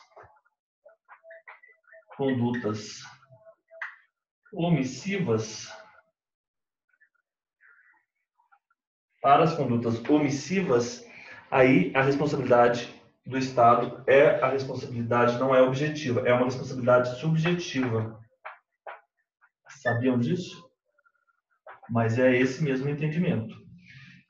para as condutas omissivas, aí a responsabilidade do Estado a responsabilidade não é objetiva, é uma responsabilidade subjetiva. Sabiam disso? Mas é esse mesmo entendimento.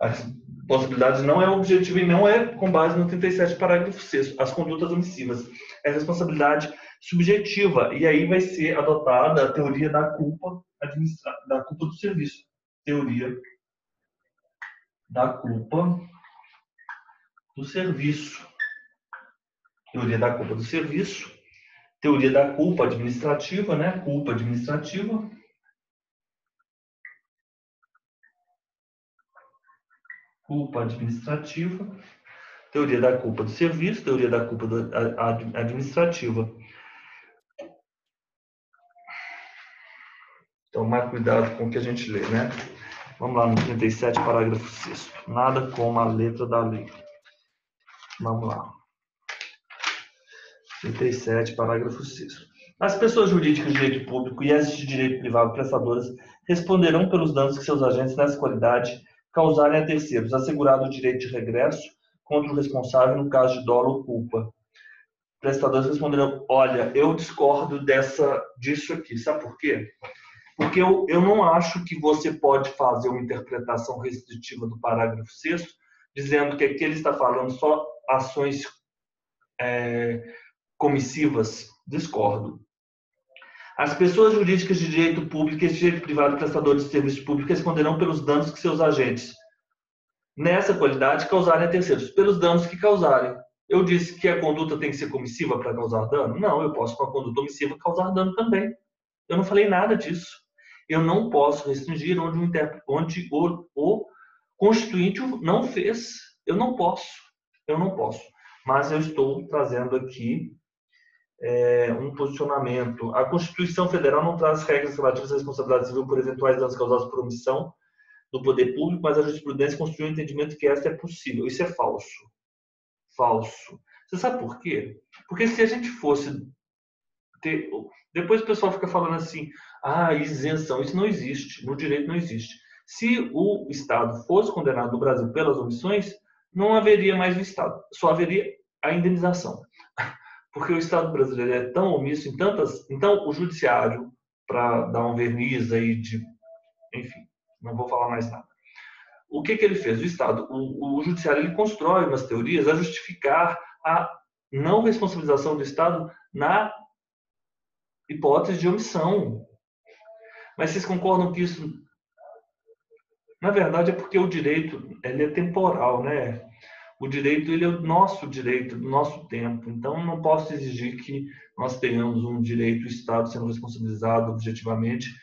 A responsabilidade não é objetiva e não é com base no 37, parágrafo 6º. As condutas omissivas é responsabilidade subjetiva, e aí vai ser adotada a teoria da culpa da culpa do serviço. Teoria da culpa do serviço. Teoria da culpa do serviço. Teoria da culpa administrativa, né? Culpa administrativa. Culpa administrativa. Teoria da culpa do serviço. Teoria da culpa administrativa. Então, mais cuidado com o que a gente lê, né? Vamos lá no 37, parágrafo 6º. Nada como a letra da lei. Vamos lá. 37, parágrafo 6º. As pessoas jurídicas de direito público e as de direito privado prestadoras responderão pelos danos que seus agentes nessa qualidade causarem a terceiros, assegurado o direito de regresso contra o responsável no caso de dolo ou culpa. Prestadores responderão: olha, eu discordo disso aqui. Sabe por quê? Porque eu não acho que você pode fazer uma interpretação restritiva do parágrafo 6º, dizendo que aqui ele está falando só ações comissivas. Discordo. As pessoas jurídicas de direito público e de direito privado e prestadores de serviço público responderão pelos danos que seus agentes, nessa qualidade, causarem a terceiros, pelos danos que causarem. Eu disse que a conduta tem que ser comissiva para causar dano? Não, eu posso, com a conduta omissiva, causar dano também. Eu não falei nada disso. Eu não posso restringir onde o constituinte não fez. Eu não posso. Eu não posso. Mas eu estou trazendo aqui um posicionamento. A Constituição Federal não traz regras relativas à responsabilidade civil por eventuais danos causados por omissão do poder público, mas a jurisprudência construiu o entendimento que esta é possível. Isso é falso. Falso. Você sabe por quê? Porque se a gente fosse ter... Depois o pessoal fica falando assim, isenção. Isso não existe. No direito não existe. Se o Estado fosse condenado no Brasil pelas omissões, não haveria mais o Estado. Só haveria a indenização. Porque o Estado brasileiro é tão omisso em tantas... Então, o judiciário, para dar um verniz aí de... Enfim, não vou falar mais nada. O que ele fez? O Estado, o judiciário, ele constrói umas teorias a justificar a não responsabilização do Estado na hipótese de omissão. Mas vocês concordam que isso, na verdade, é porque o direito ele é temporal, né? O direito ele é o nosso direito, do nosso tempo. Então, não posso exigir que nós tenhamos um direito, o Estado sendo responsabilizado objetivamente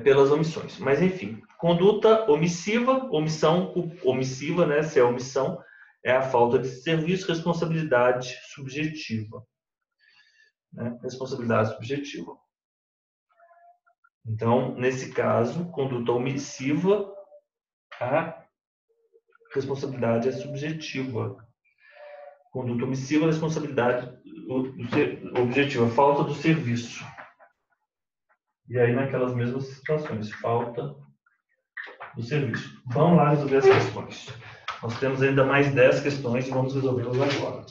pelas omissões. Mas, enfim, conduta omissiva, omissão omissiva, né? Se é omissão, é a falta de serviço, responsabilidade subjetiva. Né? Responsabilidade subjetiva. Então, nesse caso, conduta omissiva, a responsabilidade é subjetiva. Conduta omissiva, responsabilidade objetiva, falta do serviço. E aí, naquelas mesmas situações, falta do serviço. Vamos lá resolver as questões. Nós temos ainda mais 10 questões e vamos resolvê-las agora.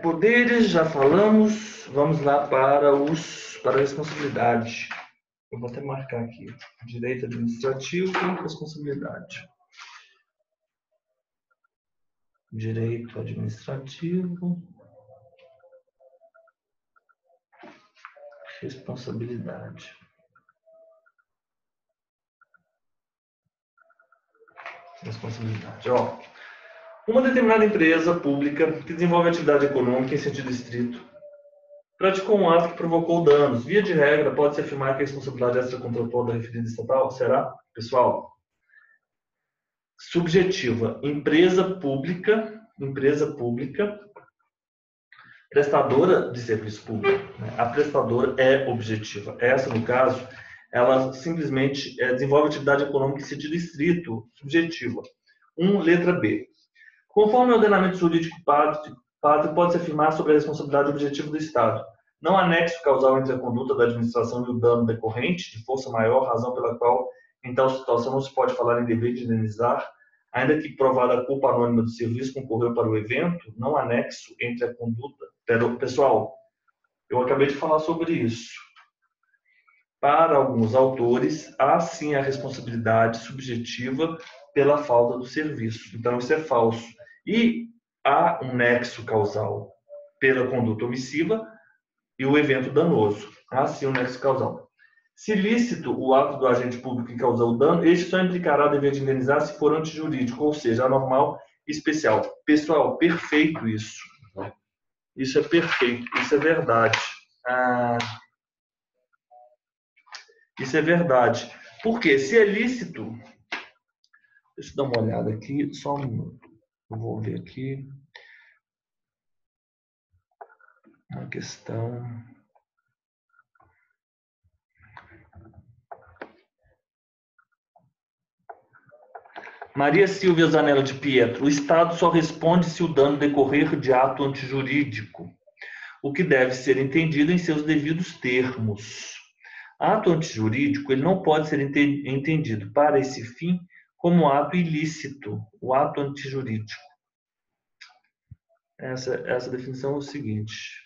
Poderes, já falamos. Vamos lá para a responsabilidade. Eu vou até marcar aqui. Direito administrativo e responsabilidade. Direito administrativo. Responsabilidade. Responsabilidade. Uma determinada empresa pública que desenvolve atividade econômica em sentido estrito praticou um ato que provocou danos. Via de regra, pode-se afirmar que a responsabilidade extracontratual da referida estatal será, pessoal, subjetiva. Empresa pública, prestadora de serviço público. A prestadora é objetiva. Essa, no caso, ela simplesmente desenvolve atividade econômica em sentido estrito, subjetiva. Letra B. Conforme o ordenamento jurídico pátrio, pode-se afirmar sobre a responsabilidade objetiva do Estado. Não há nexo causal entre a conduta da administração e o dano decorrente, de força maior, razão pela qual, em tal situação, não se pode falar em dever de indenizar, ainda que provada a culpa anônima do serviço concorreu para o evento, não há nexo entre a conduta. Pessoal, eu acabei de falar sobre isso. Para alguns autores, há sim a responsabilidade subjetiva pela falta do serviço. Então, isso é falso. E há um nexo causal pela conduta omissiva e o evento danoso. Há sim um nexo causal. Se lícito o ato do agente público que causou o dano, este só implicará dever de indenizar se for antijurídico, ou seja, anormal e especial. Pessoal, perfeito isso. Isso é perfeito, isso é verdade. Isso é verdade. Porque se é lícito... Deixa eu dar uma olhada aqui, só um minuto. Eu vou ver aqui. Uma questão... Maria Silvia Zanella de Pietro. O Estado só responde se o dano decorrer de ato antijurídico, o que deve ser entendido em seus devidos termos. Ato antijurídico ele não pode ser entendido para esse fim como ato ilícito, o ato antijurídico. Essa definição é o seguinte.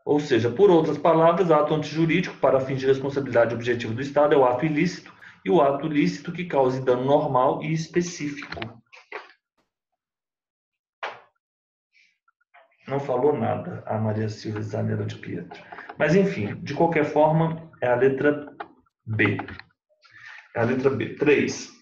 Ou seja, por outras palavras, ato antijurídico para fins de responsabilidade objetiva do Estado é o ato ilícito e o ato lícito que cause dano normal e específico. Não falou nada a Maria Silvia Zanella de Pietro. Mas, enfim, de qualquer forma, é a letra B. É a letra B. 3.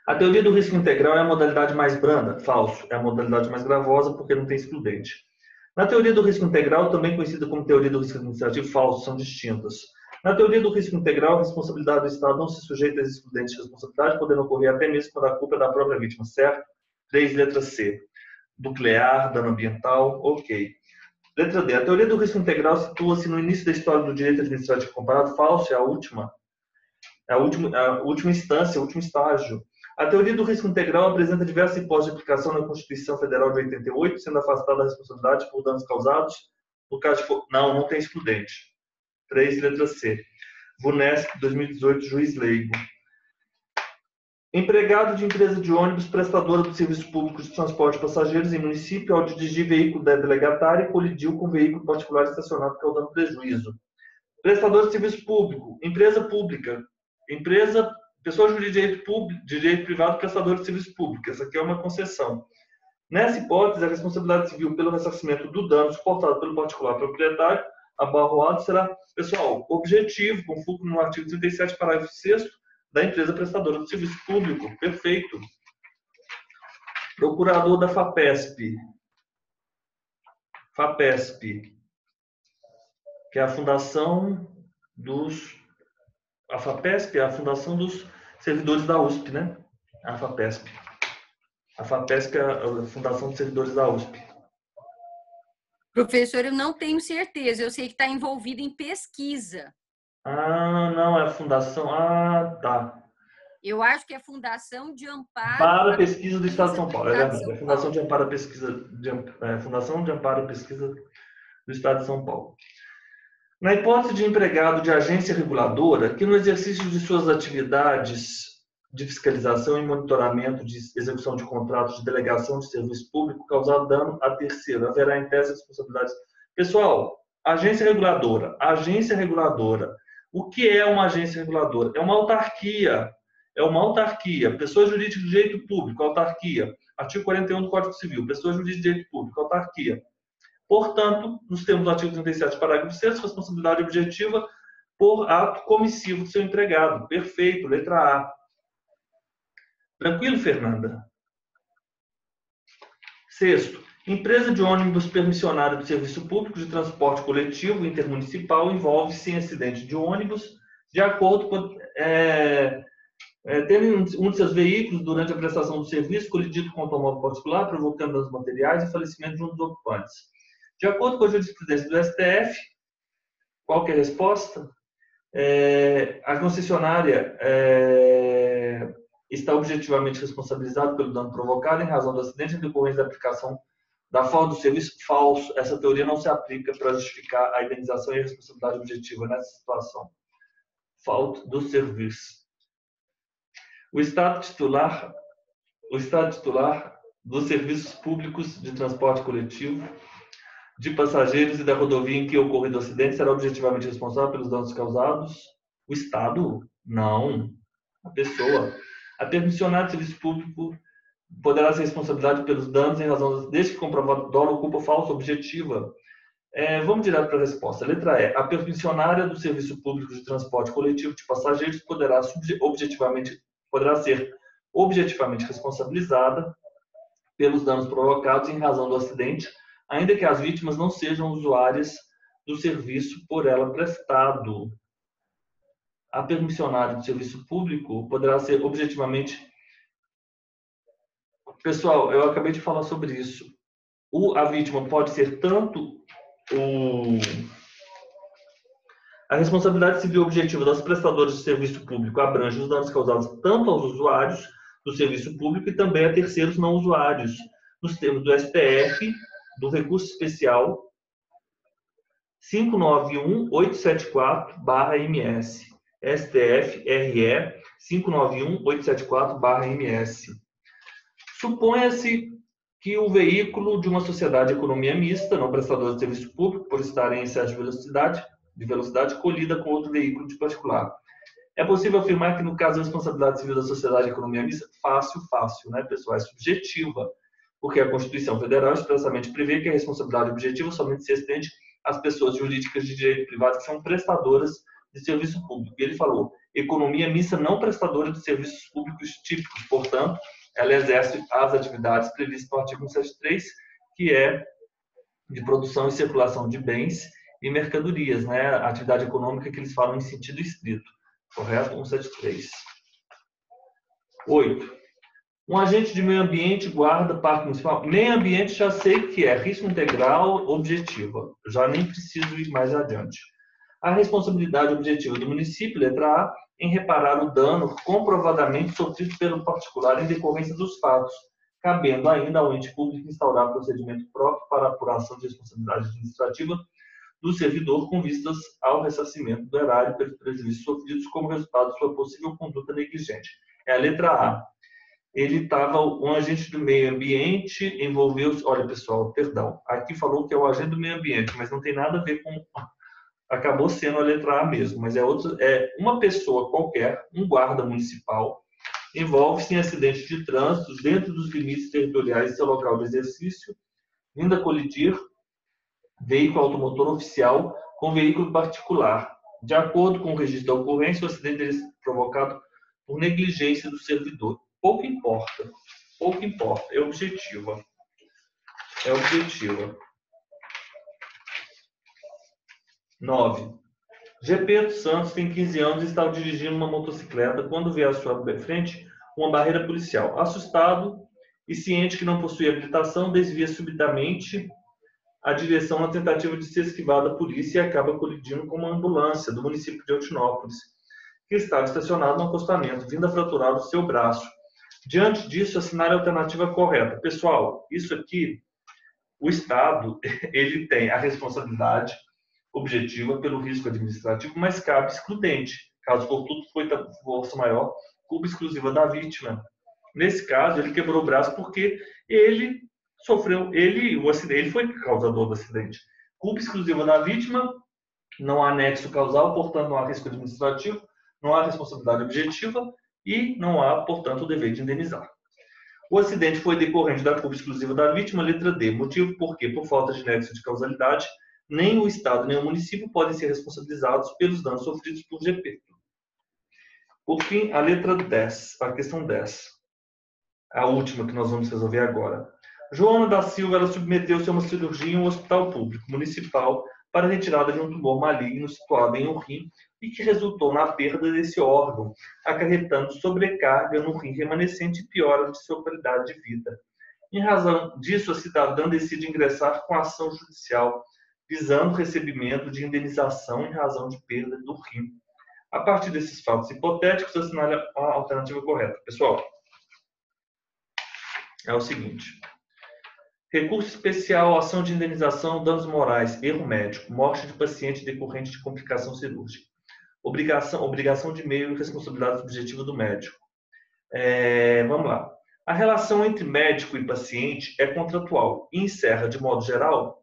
A teoria do risco integral é a modalidade mais branda. Falso. É a modalidade mais gravosa porque não tem excludente. Na teoria do risco integral, também conhecida como teoria do risco administrativo, falso, são distintas. Na teoria do risco integral, a responsabilidade do Estado não se sujeita às excludentes de responsabilidade, podendo ocorrer até mesmo quando a culpa é da própria vítima, certo? 3, letra C. Nuclear, dano ambiental, ok. Letra D. A teoria do risco integral situa-se no início da história do direito administrativo comparado. Falso, é a última instância, o último estágio. A teoria do risco integral apresenta diversas hipóteses de aplicação na Constituição Federal de 88, sendo afastada a responsabilidade por danos causados no caso de... Não tem excludente. 3, letra C. VUNESP, 2018, juiz leigo. Empregado de empresa de ônibus, prestadora do serviço público de transporte de passageiros em município, ao dirigir veículo da delegatária, colidiu com veículo particular estacionado, causando prejuízo. Prestador de serviço público, empresa pública, pessoa jurídica de direito privado, prestador de serviço público. Essa aqui é uma concessão. Nessa hipótese, a responsabilidade civil pelo ressarcimento do dano suportado pelo particular proprietário abarroado será, pessoal, objetivo, com foco no artigo 37, parágrafo 6º, da empresa prestadora de serviço público. Perfeito. Procurador da FAPESP. FAPESP, que é a fundação dos... A FAPESP é a fundação dos servidores da USP, né? A FAPESP. A FAPESP é a fundação dos servidores da USP. Professor, eu não tenho certeza. Eu sei que está envolvido em pesquisa. Ah, não, é a fundação... Ah, tá. Eu acho que é Fundação de Amparo... Para a Pesquisa do Estado de São Paulo. É verdade. É a Fundação de Amparo à Pesquisa... Fundação de Amparo à Pesquisa do Estado de São Paulo. Na hipótese de empregado de agência reguladora, que no exercício de suas atividades de fiscalização e monitoramento de execução de contratos de delegação de serviço público causar dano a terceiro, haverá em tese responsabilidades. Pessoal, agência reguladora. Agência reguladora. O que é uma agência reguladora? É uma autarquia. É uma autarquia. Pessoa jurídica de direito público, autarquia. Artigo 41 do Código Civil. Pessoa jurídica de direito público, autarquia. Portanto, nos termos do artigo 37, parágrafo 6º, responsabilidade objetiva por ato comissivo do seu empregado. Perfeito, letra A. Tranquilo, Fernanda? 6º, empresa de ônibus permissionária do serviço público de transporte coletivo intermunicipal envolve-se em acidente de ônibus de acordo com... tendo um de seus veículos, durante a prestação do serviço, colidido com o automóvel particular, provocando danos materiais e falecimento de um dos ocupantes. De acordo com a jurisprudência do STF, qual que é a resposta? A concessionária está objetivamente responsabilizada pelo dano provocado em razão do acidente em decorrência da aplicação da falta do serviço. Falso. Essa teoria não se aplica para justificar a indenização e a responsabilidade objetiva nessa situação. Falta do serviço. O Estado titular dos serviços públicos de transporte coletivo de passageiros e da rodovia em que ocorrido o acidente será objetivamente responsável pelos danos causados? O Estado? Não. A pessoa. A permissionária de serviço público poderá ser responsabilidade pelos danos em razão desde que comprovado dolo ou culpa falsa objetiva. Vamos direto para a resposta. Letra E. A permissionária do serviço público de transporte coletivo de passageiros poderá ser objetivamente responsabilizada pelos danos provocados em razão do acidente, ainda que as vítimas não sejam usuárias do serviço por ela prestado. A permissionária do serviço público poderá ser objetivamente... Pessoal, eu acabei de falar sobre isso. A vítima pode ser tanto A responsabilidade civil objetiva dos prestadores de serviço público abrange os danos causados tanto aos usuários do serviço público e também a terceiros não usuários, nos termos do STF, do recurso especial 591.874/MS. STF-RE 591.874/MS. Suponha-se que o veículo de uma sociedade de economia mista, não prestador de serviço público, por estar em excesso de velocidade, colida com outro veículo de particular. É possível afirmar que, no caso da responsabilidade civil da sociedade de economia mista, fácil, né, pessoal? É subjetiva, porque a Constituição Federal expressamente prevê que a responsabilidade objetiva somente se estende às pessoas jurídicas de direito privado que são prestadoras de serviço público. E ele falou, economia mista não prestadora de serviços públicos típicos, portanto, ela exerce as atividades previstas no artigo 173, que é de produção e circulação de bens e mercadorias, né? A atividade econômica que eles falam em sentido estrito. Correto? 173. 8. Um agente de meio ambiente, guarda, parque municipal. Meio ambiente já sei que é risco integral objetiva. Já nem preciso ir mais adiante. A responsabilidade objetiva do município, letra A, em reparar o dano comprovadamente sofrido pelo particular em decorrência dos fatos, cabendo ainda ao ente público instaurar procedimento próprio para a apuração de responsabilidade administrativa do servidor com vistas ao ressarcimento do erário pelos prejuízos sofridos como resultado de sua possível conduta negligente. É a letra A. Ele estava, um agente do meio ambiente envolveu-se... Olha, pessoal, perdão. Aqui falou que é o agente do meio ambiente, mas não tem nada a ver com... Acabou sendo a letra A mesmo, mas é uma pessoa qualquer, um guarda municipal, envolve-se em acidente de trânsito dentro dos limites territoriais do seu local de exercício, vindo a colidir veículo automotor oficial com veículo particular. De acordo com o registro da ocorrência, o acidente é provocado por negligência do servidor. Pouco importa, é objetiva. É objetiva. 9. GP dos Santos tem 15 anos e estava dirigindo uma motocicleta quando veio à sua frente uma barreira policial. Assustado e ciente que não possui habilitação, desvia subitamente a direção na tentativa de se esquivar da polícia e acaba colidindo com uma ambulância do município de Altinópolis, que estava estacionado no acostamento, vindo a fraturar o seu braço. Diante disso, assinale a alternativa correta. Pessoal, isso aqui, o Estado, ele tem a responsabilidade objetiva pelo risco administrativo, mas cabe excludente. Caso fortuito foi força maior, culpa exclusiva da vítima. Nesse caso, ele quebrou o braço porque ele sofreu, o acidente, ele foi causador do acidente. Culpa exclusiva da vítima, não há nexo causal, portanto não há risco administrativo, não há responsabilidade objetiva e não há, portanto, o dever de indenizar. O acidente foi decorrente da culpa exclusiva da vítima, letra D. Motivo porque, por falta de nexo de causalidade, nem o Estado nem o município podem ser responsabilizados pelos danos sofridos por GP. Por fim, a letra 10, a questão 10. A última que nós vamos resolver agora. Joana da Silva, ela submeteu-se a uma cirurgia em um hospital público municipal para a retirada de um tumor maligno situado em um rim e que resultou na perda desse órgão, acarretando sobrecarga no rim remanescente e piora de sua qualidade de vida. Em razão disso, a cidadã decide ingressar com ação judicial visando recebimento de indenização em razão de perda do rim. A partir desses fatos hipotéticos, assinale a alternativa correta. Pessoal, é o seguinte. Recurso especial, ação de indenização, danos morais, erro médico, morte de paciente decorrente de complicação cirúrgica. Obrigação de meio e responsabilidade subjetiva do médico. Vamos lá. A relação entre médico e paciente é contratual e encerra, de modo geral,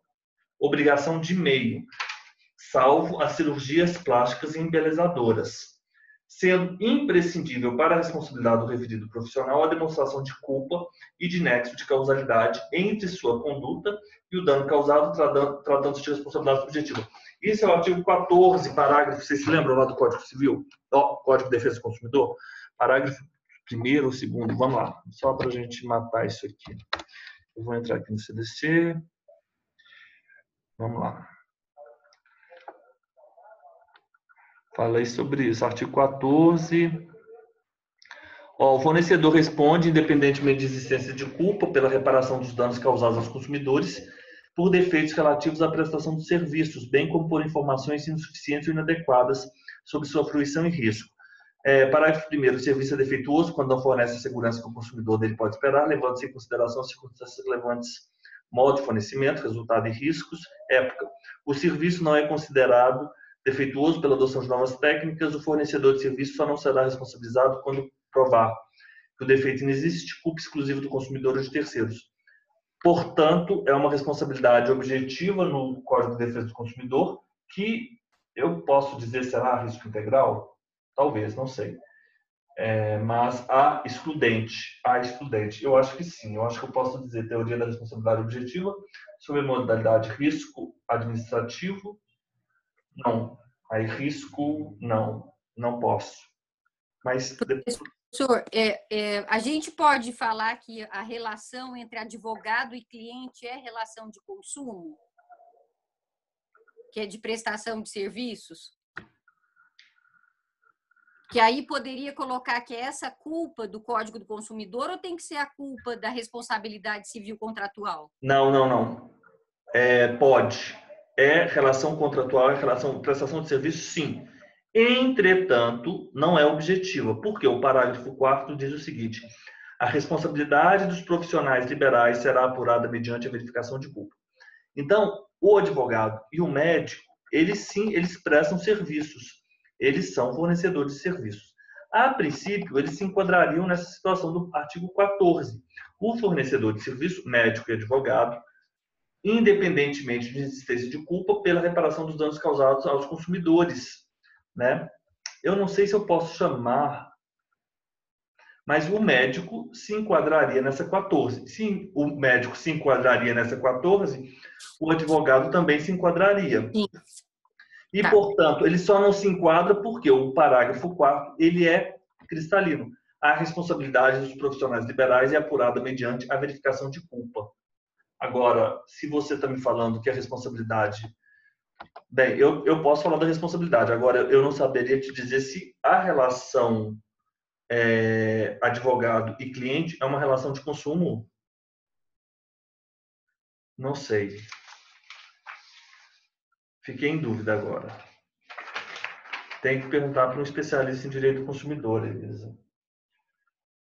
obrigação de meio, salvo as cirurgias plásticas e embelezadoras, sendo imprescindível para a responsabilidade do referido profissional a demonstração de culpa e de nexo de causalidade entre sua conduta e o dano causado, tratando-se de responsabilidade subjetiva. Isso é o artigo 14, parágrafo, vocês se lembram lá do Código Civil? Código de Defesa do Consumidor? Parágrafo 1º ou 2º, vamos lá, só para a gente matar isso aqui. Eu vou entrar aqui no CDC. Vamos lá. Falei sobre isso. Artigo 14. O fornecedor responde, independentemente de existência de culpa, pela reparação dos danos causados aos consumidores, por defeitos relativos à prestação dos serviços, bem como por informações insuficientes ou inadequadas sobre sua fruição e risco. Parágrafo 1º. O serviço é defeituoso quando não fornece a segurança que o consumidor dele pode esperar, levando-se em consideração as circunstâncias relevantes, modo de fornecimento, resultado e riscos, época. O serviço não é considerado defeituoso pela adoção de novas técnicas. O fornecedor de serviço só não será responsabilizado quando provar que o defeito inexiste, culpa exclusiva do consumidor ou de terceiros. Portanto, é uma responsabilidade objetiva no Código de Defesa do Consumidor, que eu posso dizer será risco integral? Talvez, não sei. Mas há excludente. Eu acho que sim. Eu acho que eu posso dizer teoria da responsabilidade objetiva sobre a modalidade risco administrativo. Não. Aí risco, não posso. Mas professor, a gente pode falar que a relação entre advogado e cliente é relação de consumo? Que é de prestação de serviços? Que aí poderia colocar que é essa culpa do Código do Consumidor ou tem que ser a culpa da responsabilidade civil contratual? Não. Pode. Relação contratual, relação prestação de serviço, sim. Entretanto, não é objetiva, porque o parágrafo 4º diz o seguinte: a responsabilidade dos profissionais liberais será apurada mediante a verificação de culpa. Então, o advogado e o médico, eles prestam serviços, eles são fornecedores de serviços. A princípio, eles se enquadrariam nessa situação do artigo 14. O fornecedor de serviço, médico e advogado, independentemente de existência de culpa, pela reparação dos danos causados aos consumidores, né? Eu não sei se eu posso chamar, mas o médico se enquadraria nessa 14. Se o médico se enquadraria nessa 14, o advogado também se enquadraria. Sim. E, portanto, ele só não se enquadra porque o parágrafo 4º, ele é cristalino. A responsabilidade dos profissionais liberais é apurada mediante a verificação de culpa. Agora, se você está me falando que a responsabilidade... Bem, eu posso falar da responsabilidade. Agora, eu não saberia te dizer se a relação advogado e cliente é uma relação de consumo. Não sei. Fiquei em dúvida agora. Tem que perguntar para um especialista em direito do consumidor, Elisa.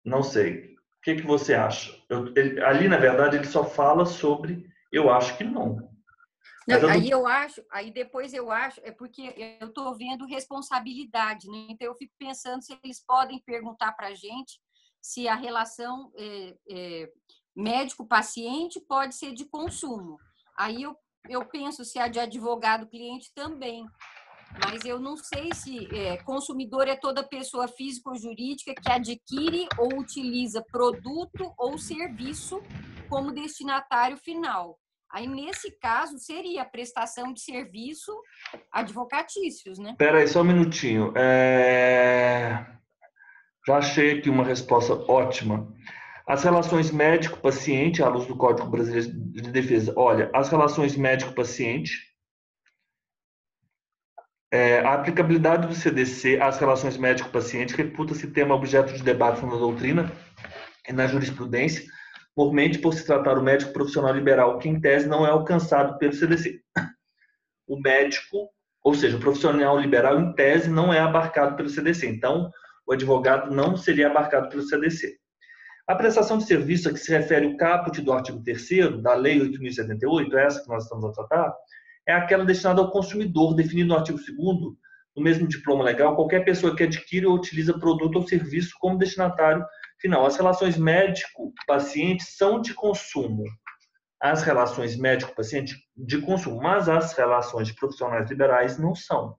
Não sei. O que você acha? Ali, na verdade, ele só fala sobre... Eu acho que não. Aí depois eu acho, é porque eu estou vendo responsabilidade, né? Então eu fico pensando se eles podem perguntar para a gente se a relação médico-paciente pode ser de consumo. Aí eu penso se a de advogado-cliente também, mas eu não sei se consumidor é toda pessoa física ou jurídica que adquire ou utiliza produto ou serviço como destinatário final. Aí, nesse caso, seria a prestação de serviço advocatícios, né? Espera aí, só um minutinho. Já achei aqui uma resposta ótima. As relações médico-paciente, à luz do Código Brasileiro de Defesa. Olha, as relações médico-paciente, a aplicabilidade do CDC às relações médico-paciente reputa-se tema objeto de debate na doutrina e na jurisprudência, mormente por se tratar o médico profissional liberal, que em tese não é alcançado pelo CDC. O médico, ou seja, o profissional liberal, em tese, não é abarcado pelo CDC. Então, o advogado não seria abarcado pelo CDC. A prestação de serviço a que se refere o caput do artigo 3º da Lei 8.078, essa que nós estamos a tratar, é aquela destinada ao consumidor, definido no artigo 2º, no mesmo diploma legal, qualquer pessoa que adquire ou utiliza produto ou serviço como destinatário final. As relações médico-paciente são de consumo. As relações médico-paciente de consumo, mas as relações de profissionais liberais não são.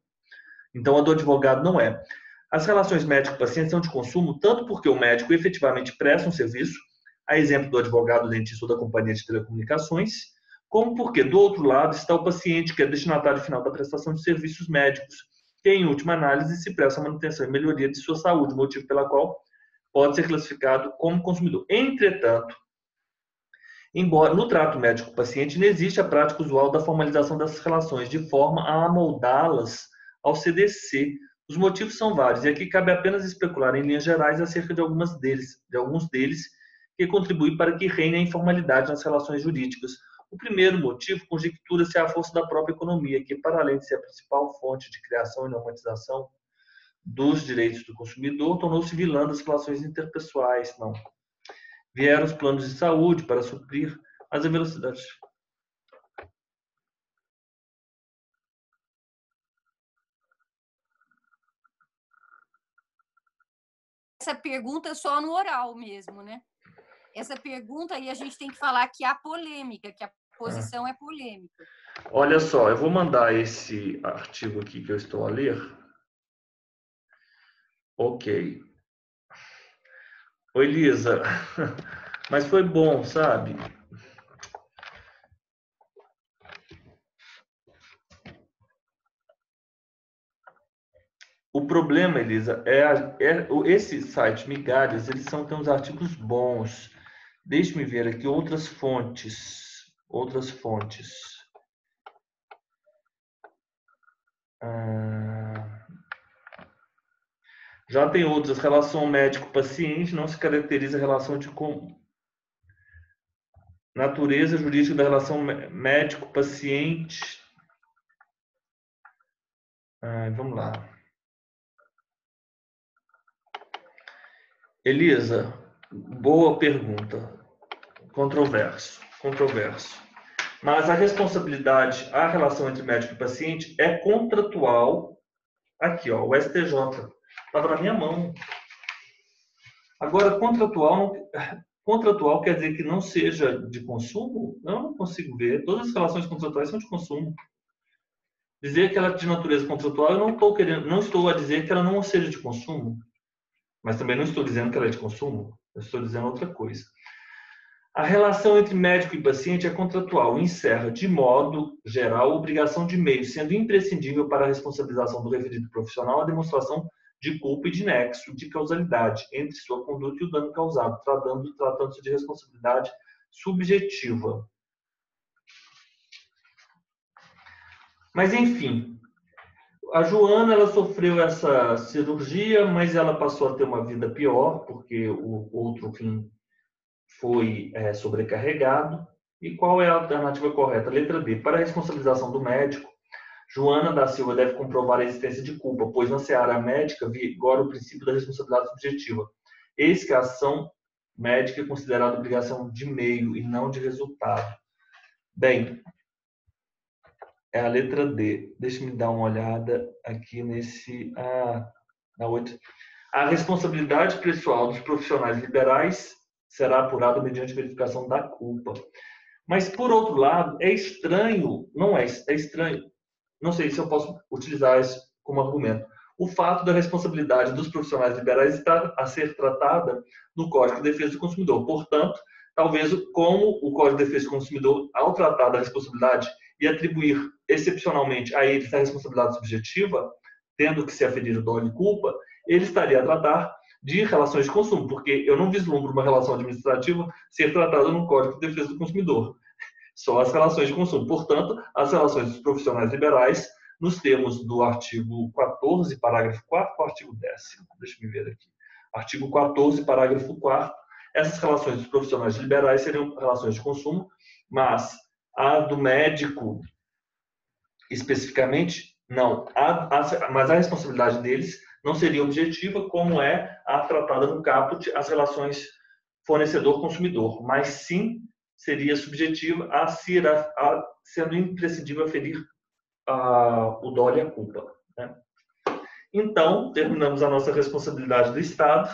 Então, a do advogado não é. As relações médico-paciente são de consumo tanto porque o médico efetivamente presta um serviço, a exemplo do advogado, dentista ou da companhia de telecomunicações, como porque, do outro lado, está o paciente, que é destinatário final da prestação de serviços médicos, que, em última análise, se presta a manutenção e melhoria de sua saúde, motivo pela qual pode ser classificado como consumidor. Entretanto, embora no trato médico-paciente não existe a prática usual da formalização dessas relações, de forma a amoldá-las ao CDC. Os motivos são vários, e aqui cabe apenas especular em linhas gerais acerca de alguns deles, que contribuem para que reine a informalidade nas relações jurídicas, O primeiro motivo conjectura-se a força da própria economia, que, para além de ser a principal fonte de criação e normatização dos direitos do consumidor, tornou-se vilã das relações interpessoais. Não. Vieram os planos de saúde para suprir as velocidades. Essa pergunta é só no oral mesmo, né? Essa pergunta aí a gente tem que falar que há polêmica, que a posição é polêmica. Olha só, eu vou mandar esse artigo aqui que eu estou a ler. Ok. Oi, Lisa. Mas foi bom, sabe? O problema, Elisa, esse site Migalhas, eles tem uns artigos bons. Deixe-me ver aqui outras fontes. Já tem outras. Relação médico-paciente não se caracteriza a relação de natureza jurídica da relação médico-paciente. Vamos lá. Elisa, boa pergunta. Controverso. Mas a responsabilidade, a relação entre médico e paciente é contratual. Aqui, ó, o STJ. Estava na minha mão. Agora, contratual quer dizer que não seja de consumo? Eu não consigo ver. Todas as relações contratuais são de consumo. Dizer que ela é de natureza contratual, eu não estou a dizer que ela não seja de consumo. Mas também não estou dizendo que ela é de consumo. Eu estou dizendo outra coisa. A relação entre médico e paciente é contratual e encerra, de modo geral, a obrigação de meio, sendo imprescindível para a responsabilização do referido profissional a demonstração de culpa e de nexo de causalidade entre sua conduta e o dano causado, tratando-se de responsabilidade subjetiva. Mas, enfim, a Joana ela sofreu essa cirurgia, mas ela passou a ter uma vida pior, porque o outro rim foi sobrecarregado. E qual é a alternativa correta? Letra B. Para a responsabilização do médico, Joana da Silva deve comprovar a existência de culpa, pois na seara médica vigora o princípio da responsabilidade subjetiva. Eis que a ação médica é considerada obrigação de meio e não de resultado. Bem, é a letra D. Deixa-me dar uma olhada aqui na 8. A responsabilidade pessoal dos profissionais liberais será apurada mediante verificação da culpa. Mas, por outro lado, é estranho, não é estranho, não sei se eu posso utilizar isso como argumento, o fato da responsabilidade dos profissionais liberais estar a ser tratada no Código de Defesa do Consumidor. Portanto, talvez como o Código de Defesa do Consumidor, ao tratar da responsabilidade e atribuir excepcionalmente a eles a responsabilidade subjetiva, tendo que se aferir o dolo e culpa, ele estaria a tratar de relações de consumo, porque eu não vislumbro uma relação administrativa ser tratada no Código de Defesa do Consumidor. Só as relações de consumo. Portanto, as relações dos profissionais liberais, nos termos do artigo 14, parágrafo 4º, ou artigo 10º, deixa eu ver aqui. Artigo 14, parágrafo 4º, essas relações dos profissionais liberais seriam relações de consumo, mas a do médico, especificamente, não. Mas a responsabilidade deles não seria objetiva, como é a tratada no caput as relações fornecedor-consumidor, mas sim seria subjetiva, sendo imprescindível aferir o dolo e a culpa. Né? Então, terminamos a nossa responsabilidade do Estado.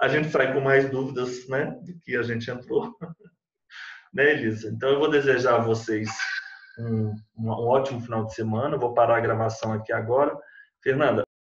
A gente sai com mais dúvidas, né, do que a gente entrou. Né, Elisa? Então, eu vou desejar a vocês um ótimo final de semana. Eu vou parar a gravação aqui agora. Fernanda,